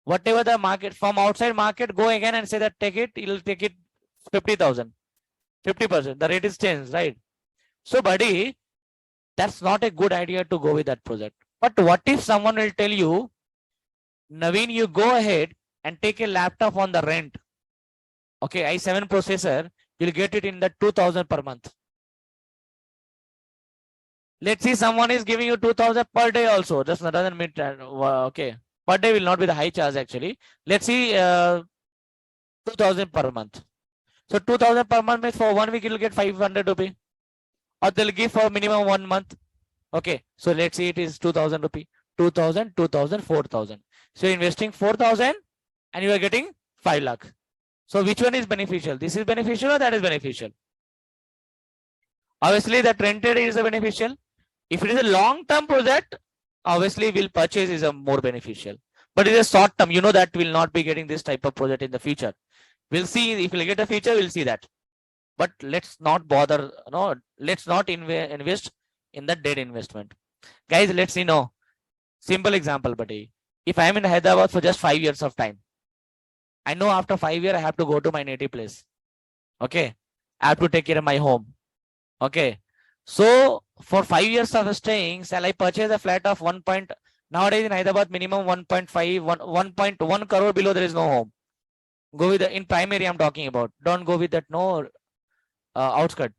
whatever the market from outside market, go again and say that take it. You'll take it 50,000, 50%. The rate is changed, right? So, buddy, that's not a good idea to go with that project. But what if someone will tell you, Naveen, you go ahead and take a laptop on the rent. Okay, i7 processor, you'll get it in the 2,000 per month. Let's see, someone is giving you 2,000 per day also. That's not doesn't mean okay. Per day will not be the high charge actually. Let's see, 2,000 per month. So 2,000 per month means for 1 week you'll get 500 rupee, or they'll give for minimum 1 month. Okay, so let's see, it is 2,000 rupee. 2,000, 2,000, 4,000. So you're investing 4,000 and you are getting 5 lakh. So which one is beneficial? This is beneficial or that is beneficial? Obviously, that rented is a beneficial. If it is a long-term project, obviously will purchase is a more beneficial. But it is a short term, you know that will not be getting this type of project in the future. We'll see if we'll get a feature, we'll see that. But let's not bother, no, let's not invest in the dead investment. Guys, let's see now. Simple example, buddy. If I'm in Hyderabad for just 5 years of time, I know after 5 years I have to go to my native place. Okay, I have to take care of my home. Okay, so for 5 years of staying, shall I purchase a flat of 1 point? Nowadays in Hyderabad, minimum 1.5, 1.1 crore below there is no home. Go with the in primary I'm talking about. Don't go with that no outskirt.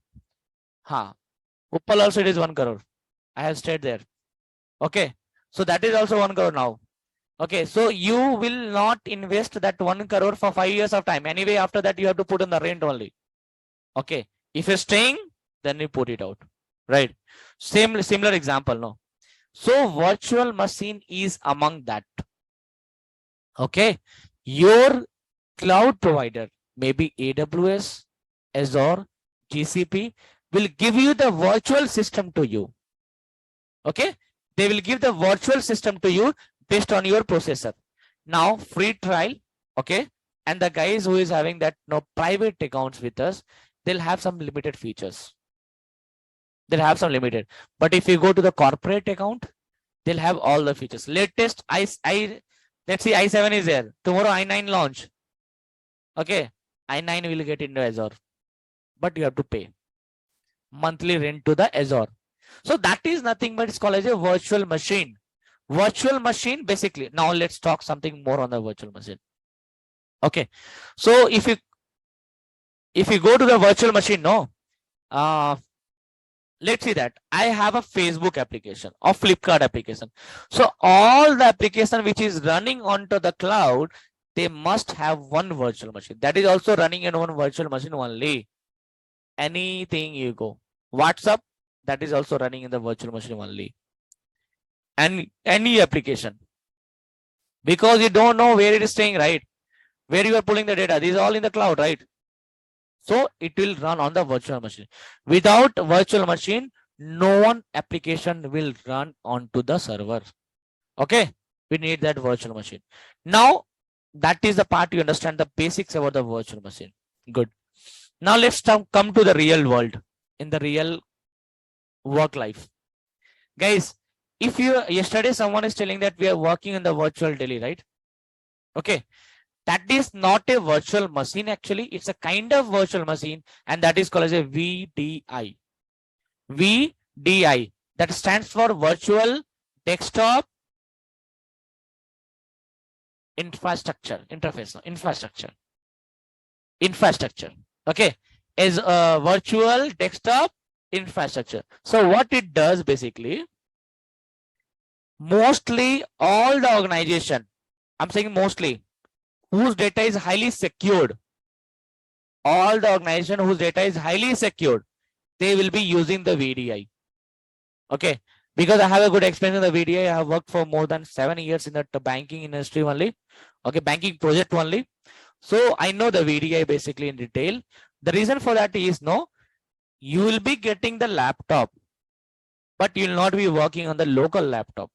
Ha, Uppal also it is 1 crore. I have stayed there. Okay, so that is also 1 crore now. Okay, so you will not invest that 1 crore for 5 years of time. Anyway, after that you have to put on the rent only. Okay, if you're staying, then you put it out, right? Similar example, no? So virtual machine is among that. Okay, your cloud provider, maybe AWS, Azure, GCP, will give you the virtual system to you. Okay, they will give the virtual system to you based on your processor. Now, free trial, okay, and the guys who is having that private accounts with us, they'll have some limited features. They'll have some limited, but if you go to the corporate account, they'll have all the features. Latest let's see, i7 is there. Tomorrow i9 launch. Okay, i9 will get into Azure, but you have to pay monthly rent to the Azure. So that is nothing but it's called as a virtual machine. Virtual machine basically. Now let's talk something more on the virtual machine. Okay, so if you go to the virtual machine, no, let's see that I have a Facebook application or Flipkart application. So all the application which is running onto the cloud, they must have one virtual machine that is also running in one virtual machine only. Anything you go, WhatsApp, that is also running in the virtual machine only. And any application, because you don't know where it is staying, right? Where you are pulling the data, these are all in the cloud, right? So it will run on the virtual machine. Without virtual machine, no one application will run onto the server. Okay, we need that virtual machine. Now that is the part you understand the basics about the virtual machine. Good. Now let's come to the real world, in the real work life. Guys, if you yesterday someone is telling that we are working in the virtual daily, right? Okay, That is not a virtual machine. Actually, it's a kind of virtual machine, and that is called as a VDI. VDI, that stands for virtual desktop infrastructure interface. Infrastructure. Okay, is a virtual desktop infrastructure. So what it does basically, mostly all the organization, I'm saying mostly, whose data is highly secured, all the organization whose data is highly secured, they will be using the VDI. Okay, because I have a good experience in the VDI. I have worked for more than 7 years in the banking industry only. Okay, banking project only. So I know the VDI basically in detail. The reason for that is, no, you will be getting the laptop, but you will not be working on the local laptop.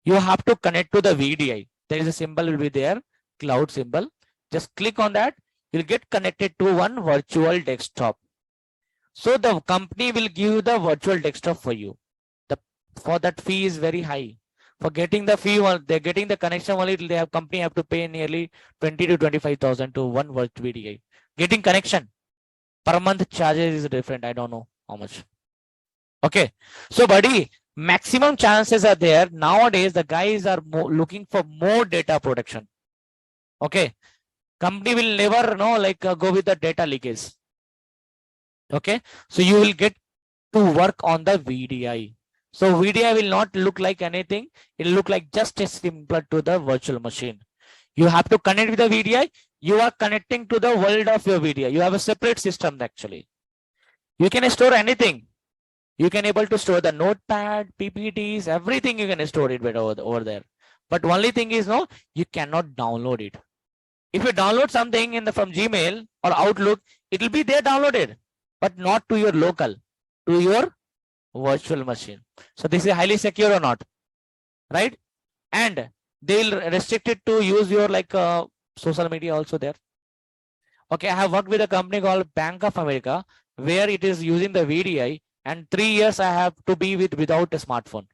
You have to connect to the VDI. There is a symbol will be there, cloud symbol. Just click on that. You'll get connected to one virtual desktop. So the company will give you the virtual desktop for you. For that fee is very high. For getting the fee, they're getting the connection only. They have company have to pay nearly 20 to 25,000 to one virtual VDI. Getting connection per month charges is different. I don't know how much. Okay, so buddy, maximum chances are there nowadays. The guys are looking for more data protection. Okay, company will never go with the data leakage. Okay, so you will get to work on the VDI. So VDI will not look like anything. It will look like just as simple to the virtual machine. You have to connect with the VDI. You are connecting to the world of your VDI. You have a separate system actually. You can store anything. You can able to store the notepad, PPTs, everything you can store it over there. But only thing is, no, you cannot download it. If you download something from Gmail or Outlook, it will be there downloaded, but not to your local, to your virtual machine. So this is highly secure or not, right? And they'll restrict it to use your social media also there. Okay, I have worked with a company called Bank of America where it is using the VDI, and 3 years I have to be without a smartphone,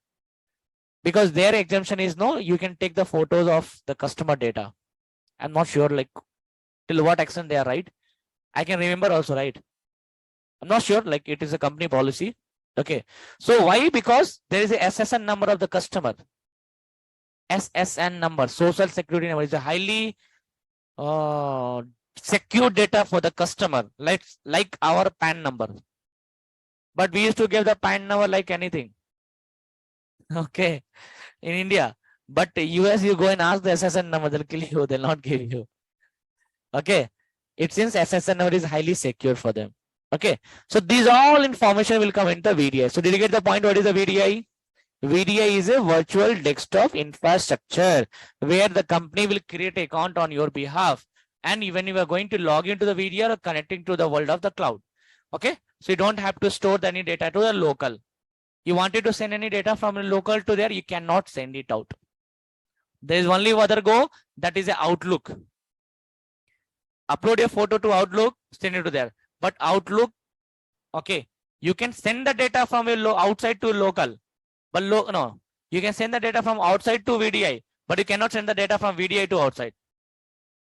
because their exemption is, no, you can take the photos of the customer data. I'm not sure till what extent they are right. I can remember also, right? I'm not sure, it is a company policy. Okay, so why? Because there is a SSN number of the customer. SSN number, social security number, is a highly secure data for the customer, like our PAN number. But we used to give the PAN number like anything. Okay, in India. But US, you go and ask the SSN number, they'll kill you, they'll not give you. Okay, it seems SSN number is highly secure for them. Okay, so these all information will come into the VDI. So did you get the point? What is the VDI? VDI is a virtual desktop infrastructure where the company will create an account on your behalf. And even if you are going to log into the VDI or connecting to the world of the cloud. Okay, so you don't have to store any data to the local. You wanted to send any data from the local to there, you cannot send it out. There is only other go, that is a Outlook. Upload your photo to Outlook, send it to there. But Outlook, okay, you can send the data from your outside to local, but no, you can send the data from outside to VDI, but you cannot send the data from VDI to outside.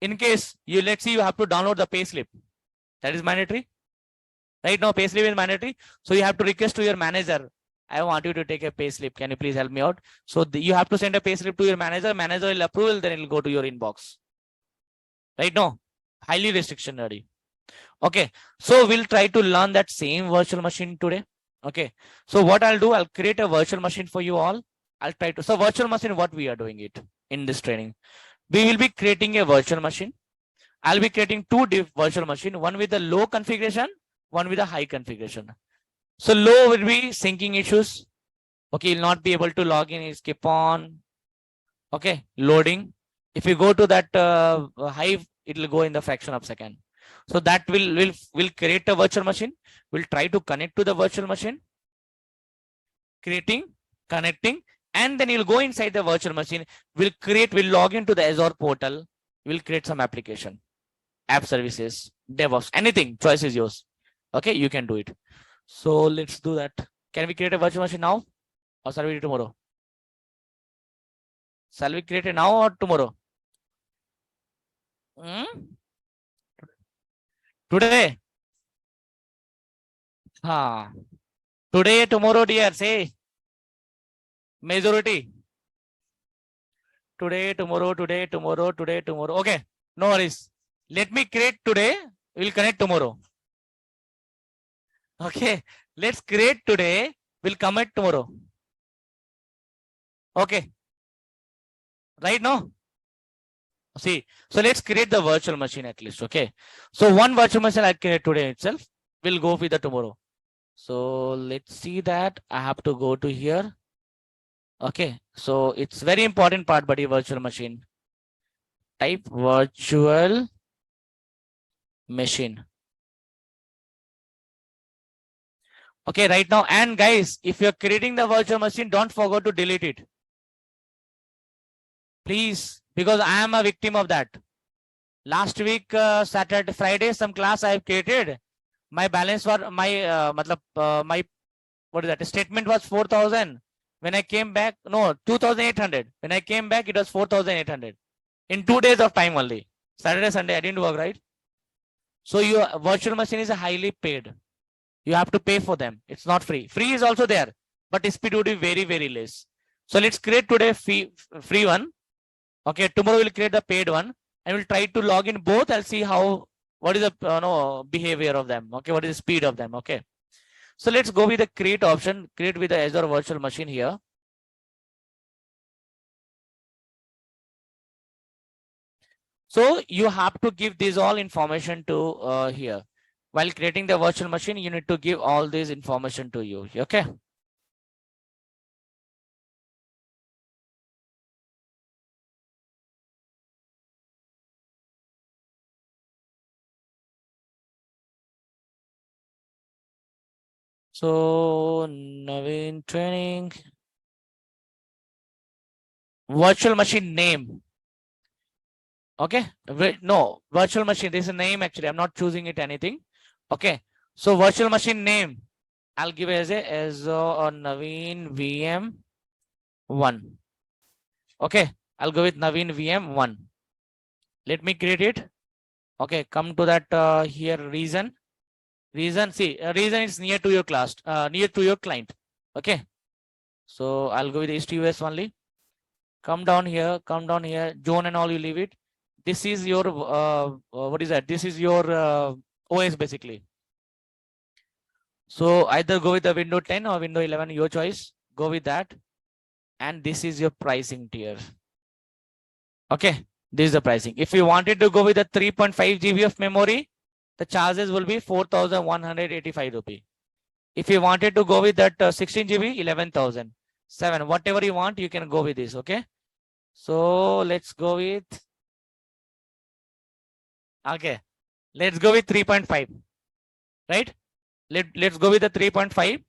In case let's see, you have to download the payslip. That is mandatory. Right now, payslip is mandatory. So you have to request to your manager, I want you to take a payslip. Can you please help me out? So you have to send a payslip to your manager. Manager will approve, then it will go to your inbox. Right now, highly restrictionary. Okay, so we'll try to learn that same virtual machine today. Okay, so what I'll do, I'll create a virtual machine for you all. I'll try to. So virtual machine, what we are doing it in this training, we will be creating a virtual machine. I'll be creating two virtual machine, one with a low configuration, one with a high configuration. So low will be syncing issues. Okay, you'll not be able to log in, skip on. Okay, loading. If you go to that high, it will go in the fraction of a second. So that will create a virtual machine. We'll try to connect to the virtual machine, creating, connecting, and then you'll go inside the virtual machine. We'll log into the Azure portal. We'll create some application, app services, DevOps, anything. Choice is yours. Okay, you can do it. So let's do that. Can we create a virtual machine now, or shall we do tomorrow? Shall we create it now or tomorrow? Today. Today, tomorrow, dear. Say majority. Today, tomorrow, today, tomorrow, today, tomorrow. Okay. No worries. Let me create today. We'll connect tomorrow. Okay. Let's create today. We'll commit tomorrow. Okay. Right now. See. So let's create the virtual machine at least. Okay. So one virtual machine I create today itself. We'll go with the tomorrow. So let's see that. I have to go to here. Okay. So it's very important part, buddy. Virtual machine. Type virtual machine. Okay, right now. And guys, if you're creating the virtual machine, don't forget to delete it. Please, because I am a victim of that. Last week, Saturday, Friday, some class I have created. My balance was my my what is that? Statement was 4,000. When I came back, no, 2,800. When I came back, it was 4,800 in 2 days of time only. Saturday, Sunday, I didn't work, right? So your virtual machine is highly paid. You have to pay for them. It's not free. Free is also there, but speed would be very, very less. So let's create today free one. Okay, tomorrow we'll create the paid one and we'll try to log in both. I'll see what is the behavior of them. Okay, what is the speed of them? Okay. So let's go with the create option. Create with the Azure virtual machine here. So you have to give this all information to here. While creating the virtual machine, you need to give all this information to you. Okay. So Naveen training. Virtual machine name. Okay. No, virtual machine. This is a name actually. I'm not choosing it anything. Okay. So virtual machine name. I'll give as a Naveen VM 1. Okay. I'll go with Naveen VM 1. Let me create it. Okay. Come to that here reason. Reason. See, reason is near to your class, near to your client. Okay. So I'll go with HTUS only. Come down here. Come down here. Zone and all you leave it. This is your what is that? This is your OS basically. So either go with the Windows 10 or Windows 11, your choice. Go with that. And this is your pricing tier. Okay, this is the pricing. If you wanted to go with the 3.5 GB of memory, the charges will be 4,185 rupee. If you wanted to go with that 16 GB, 11,007. Whatever you want, you can go with this. Okay. So let's go with. Okay, let's go with 3.5. Right. Let's go with the 3.5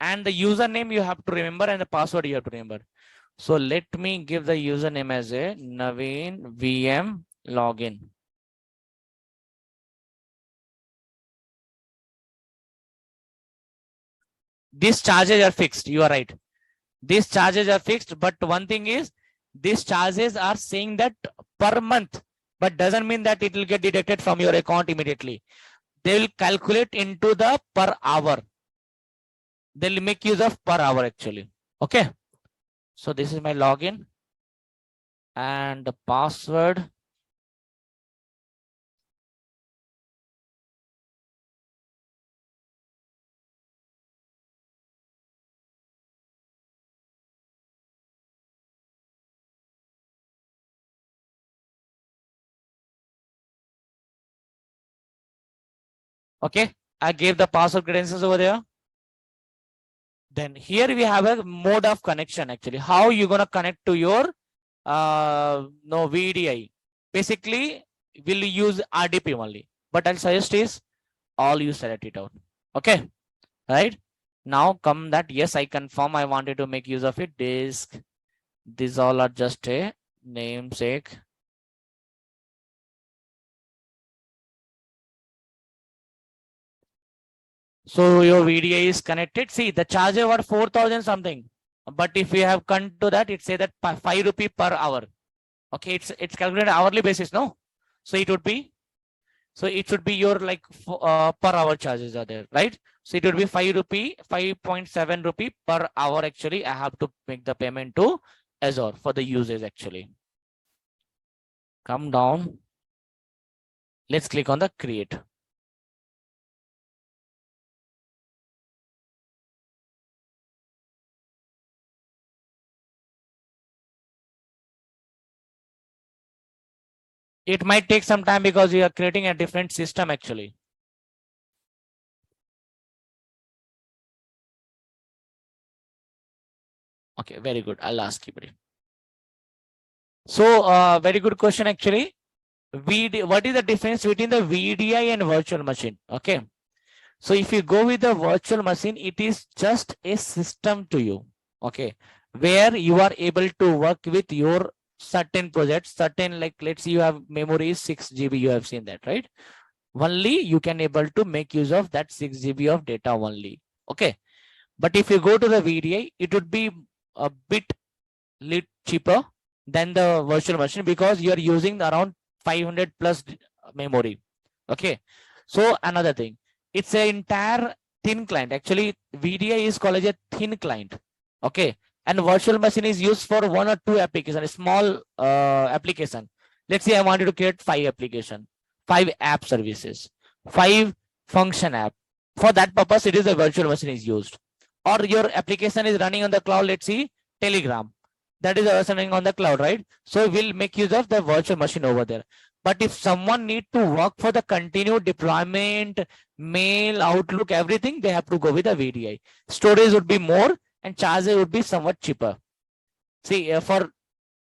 and the username you have to remember and the password you have to remember. So let me give the username as a Naveen VM login. These charges are fixed. You are right. These charges are fixed. But one thing is, these charges are saying that per month, but doesn't mean that it will get deducted from your account immediately. They will calculate into the per hour. They'll make use of per hour actually. Okay. So this is my login and the password. Okay. I gave the password credentials over there. Then here we have a mode of connection actually. How you gonna connect to your VDI? Basically, we'll use RDP only. But I'll suggest is all you select it out. Okay, right? Now come that yes, I confirm I wanted to make use of it. Disk. These all are just a namesake. So your VDI is connected. See, the charger was 4,000 something. But if we have come to that, it say that 5 rupee per hour. Okay, it's calculated hourly basis, no? So it would be, so it should be your like per hour charges are there, right? So it would be 5 rupee, 5.7 rupee per hour. Actually, I have to make the payment to Azure for the usage actually. Come down. Let's click on the create. It might take some time because you are creating a different system actually. Okay, very good. I'll ask you. So, very good question actually. What is the difference between the VDI and virtual machine? Okay. So if you go with the virtual machine, it is just a system to you. Okay. Where you are able to work with your certain projects, certain, like let's say you have memory is 6 GB, you have seen that, right? Only you can able to make use of that 6 GB of data only. Okay. But if you go to the VDI, it would be a bit cheaper than the virtual machine because you are using around 500 plus memory. Okay. So another thing, it's an entire thin client. Actually, VDI is called as a thin client. Okay. And virtual machine is used for 1 or 2 applications, a small application. Let's say I wanted to create 5 application, 5 app services, 5 function app. For that purpose, it is a virtual machine is used. Or your application is running on the cloud, let's see, Telegram. That is also running on the cloud, right? So we'll make use of the virtual machine over there. But if someone need to work for the continued deployment, mail, Outlook, everything, they have to go with the VDI. Storage would be more and charges would be somewhat cheaper. See, for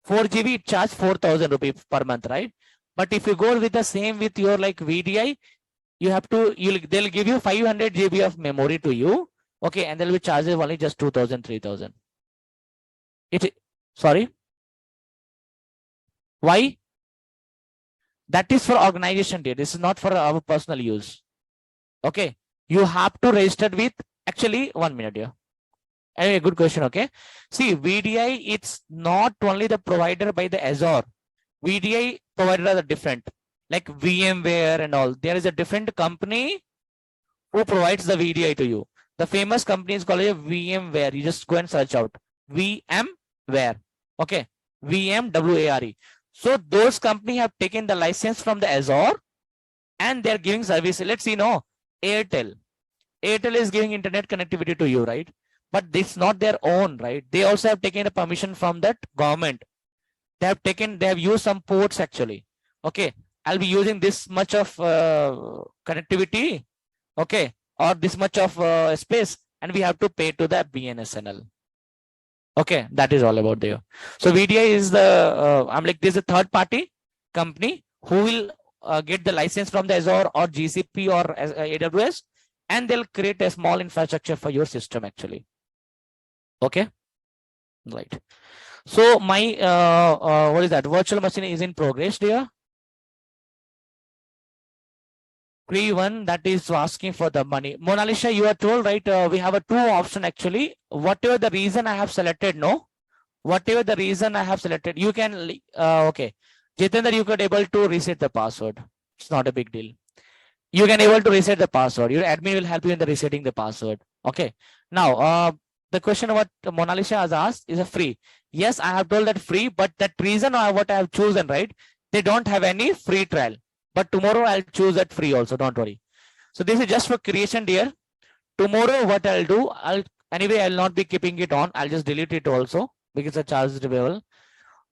4 GB, it charges 4,000 rupees per month, right? But if you go with the same with your like VDI, you have to, they'll give you 500 GB of memory to you. Okay, and they'll be charges only just 2,000, 3,000. Sorry. Why? That is for organization data. This is not for our personal use. Okay. You have to register with, actually, 1 minute here. Anyway, good question. Okay. See, VDI, it's not only the provider by the Azure. VDI provider are different, like VMware and all. There is a different company who provides the VDI to you. The famous company is called a VMware. You just go and search out VMware. Okay. VMware. So those companies have taken the license from the Azure and they're giving service. Let's see, no, Airtel. Airtel is giving internet connectivity to you, right? But it's not their own, right? They also have taken a permission from that government. They have used some ports actually. Okay. I'll be using this much of connectivity. Okay. Or this much of space, and we have to pay to the BNSNL. Okay, that is all about there. So VDI is the I'm like, there's a third party company who will get the license from the Azure or GCP or AWS, and they'll create a small infrastructure for your system actually. Okay, right. So my what is that? Virtual machine is in progress there. Free one, that is asking for the money. Mona Lisa, you are told, right? We have a 2 option actually. Whatever the reason I have selected, no. Whatever the reason I have selected, you can, okay. Jitendra, you could able to reset the password. It's not a big deal. You can able to reset the password. Your admin will help you in the resetting the password. Okay. Now, the question what Mona Lisa has asked is a free. Yes, I have told that free, but that reason what I have chosen, right? They don't have any free trial. But tomorrow I'll choose that free also. Don't worry. So this is just for creation, dear. Tomorrow what I'll do, I'll not be keeping it on. I'll just delete it also because the charge is available.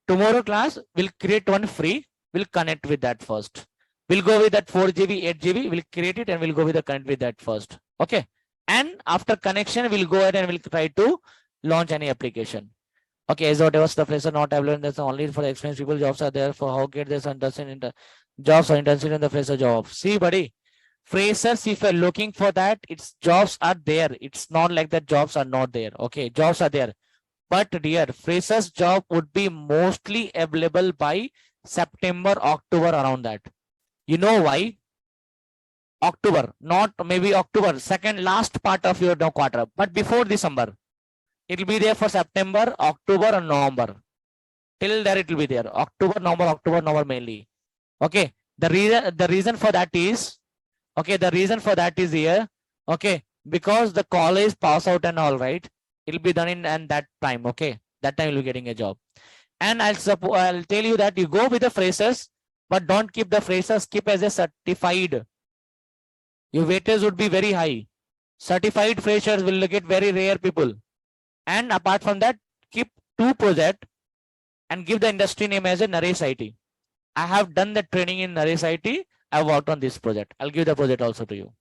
Tomorrow class will create one free. We'll connect with that first. We'll go with that 4 GB, 8 GB. We'll create it and we'll go with the connect with that first. Okay. And after connection, we'll go ahead and we'll try to launch any application. Okay, as whatever stuff is not available, that's only for the experienced people. Jobs are there for how get this understand jobs or internship in the fresher job. See, buddy, freshers, if you're looking for that, it's jobs are there. It's not like that jobs are not there. Okay, jobs are there. But dear, freshers job would be mostly available by September, October, around that. You know why? October, not maybe October, second last part of your quarter, but before December. It will be there for September, October, and November. Till there it will be there. October, November mainly. Okay. The reason for that is, okay, the reason for that is here, okay, because the college pass out and all, right, it'll be done in and that time, okay, that time you'll be getting a job. And I'll tell you that you go with the freshers, but don't keep the freshers, keep as a certified. Your weightage would be very high. Certified freshers will get very rare people. And apart from that, keep 2 projects and give the industry name as a Naresh IT. I have done the training in Naresh IT. I worked on this project. I'll give the project also to you.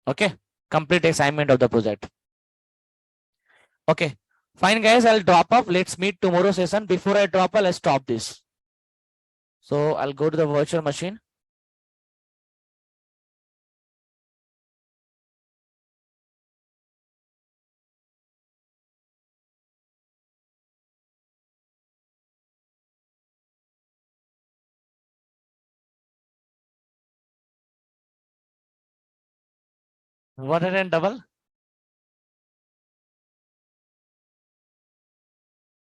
Okay. Complete assignment of the project. Okay. Fine, guys. I'll drop off. Let's meet tomorrow session. Before I drop off, let's stop this. So I'll go to the virtual machine. What and double?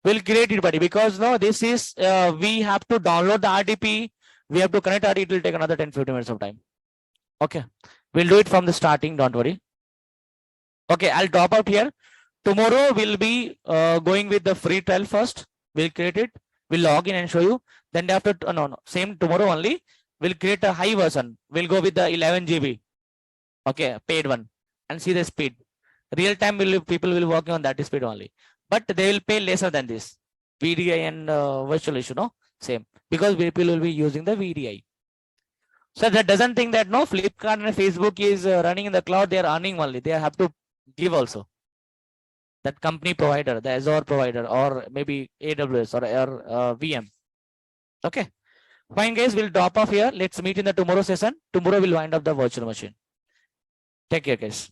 We'll create it, buddy, because no, this is we have to download the RDP. We have to connect RDP. It will take another 10-15 minutes of time. Okay. We'll do it from the starting. Don't worry. Okay, I'll drop out here. Tomorrow we'll be going with the free trial first. We'll create it. We'll log in and show you. Then after, no, same tomorrow only. We'll create a high version. We'll go with the 11 GB. Okay, paid one, and see the speed. Real time people will working on that speed only, but they will pay lesser than this. VDI and virtual issue, no, same, because people will be using the VDI. So that doesn't think that no, Flipkart and Facebook is running in the cloud. They are earning only. They have to give also. That company provider, the Azure provider, or maybe AWS or VM. Okay, fine, guys. We'll drop off here. Let's meet in the tomorrow session. Tomorrow we'll wind up the virtual machine. Take care, guys.